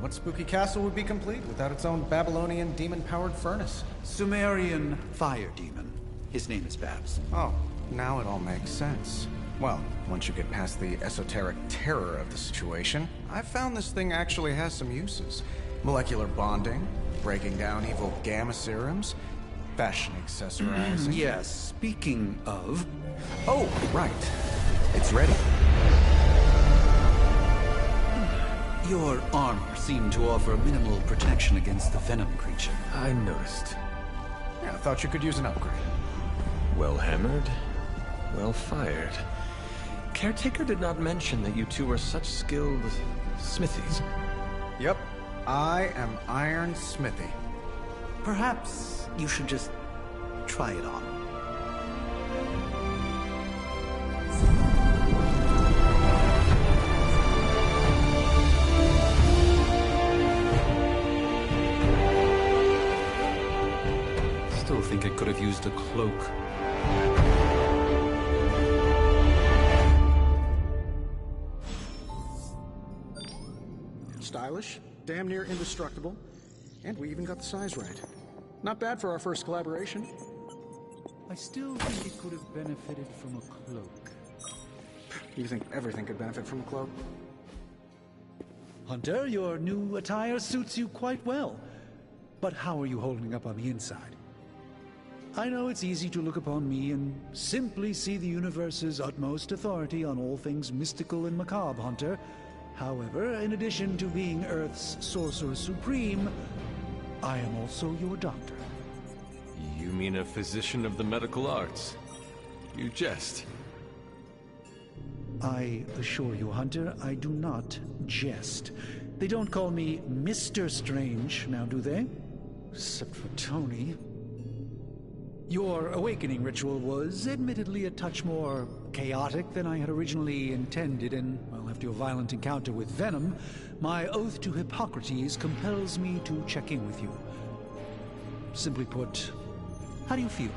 What spooky castle would be complete without its own Babylonian demon-powered furnace?
Sumerian fire demon. His name is Babs.
Oh, now it all makes sense. Well, once you get past the esoteric terror of the situation, I've found this thing actually has some uses. Molecular bonding, breaking down evil gamma serums, fashion accessorizing.
Yes, speaking of...
Oh, right. It's ready.
Your armor seemed to offer minimal protection against the venom creature.
I noticed.
Yeah, I thought you could use an upgrade.
Well hammered, well fired. Caretaker did not mention that you two are such skilled smithies.
Yep, I am Iron Smithy.
Perhaps you should just try it on. Still think it could have used a cloak.
Stylish, damn near indestructible, and we even got the size right. Not bad for our first collaboration.
I still think it could have benefited from a cloak.
You think everything could benefit from a cloak?
Hunter, your new attire suits you quite well. But how are you holding up on the inside? I know it's easy to look upon me and simply see the universe's utmost authority on all things mystical and macabre, Hunter. However, in addition to being Earth's Sorcerer Supreme, I am also your doctor.
You mean a physician of the medical arts? You jest.
I assure you, Hunter, I do not jest. They don't call me Mr. Strange, now do they? Except for Tony. Your awakening ritual was admittedly a touch more chaotic than I had originally intended, and, well, after your violent encounter with Venom, my oath to Hippocrates compels me to check in with you. Simply put, how do you feel?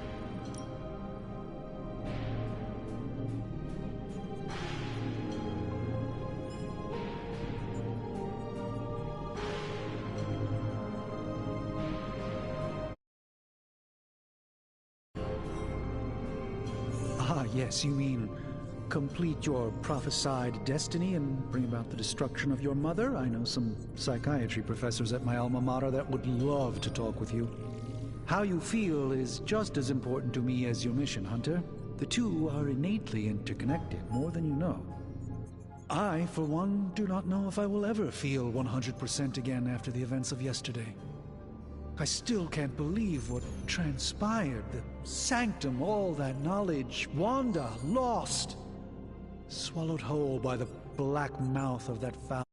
Ah, yes, you mean complete your prophesied destiny and bring about the destruction of your mother? I know some psychiatry professors at my alma mater that would love to talk with you. How you feel is just as important to me as your mission, Hunter. The two are innately interconnected, more than you know. I, for one, do not know if I will ever feel 100% again after the events of yesterday. I still can't believe what transpired. The sanctum, all that knowledge, Wanda, lost. Swallowed whole by the black mouth of that foul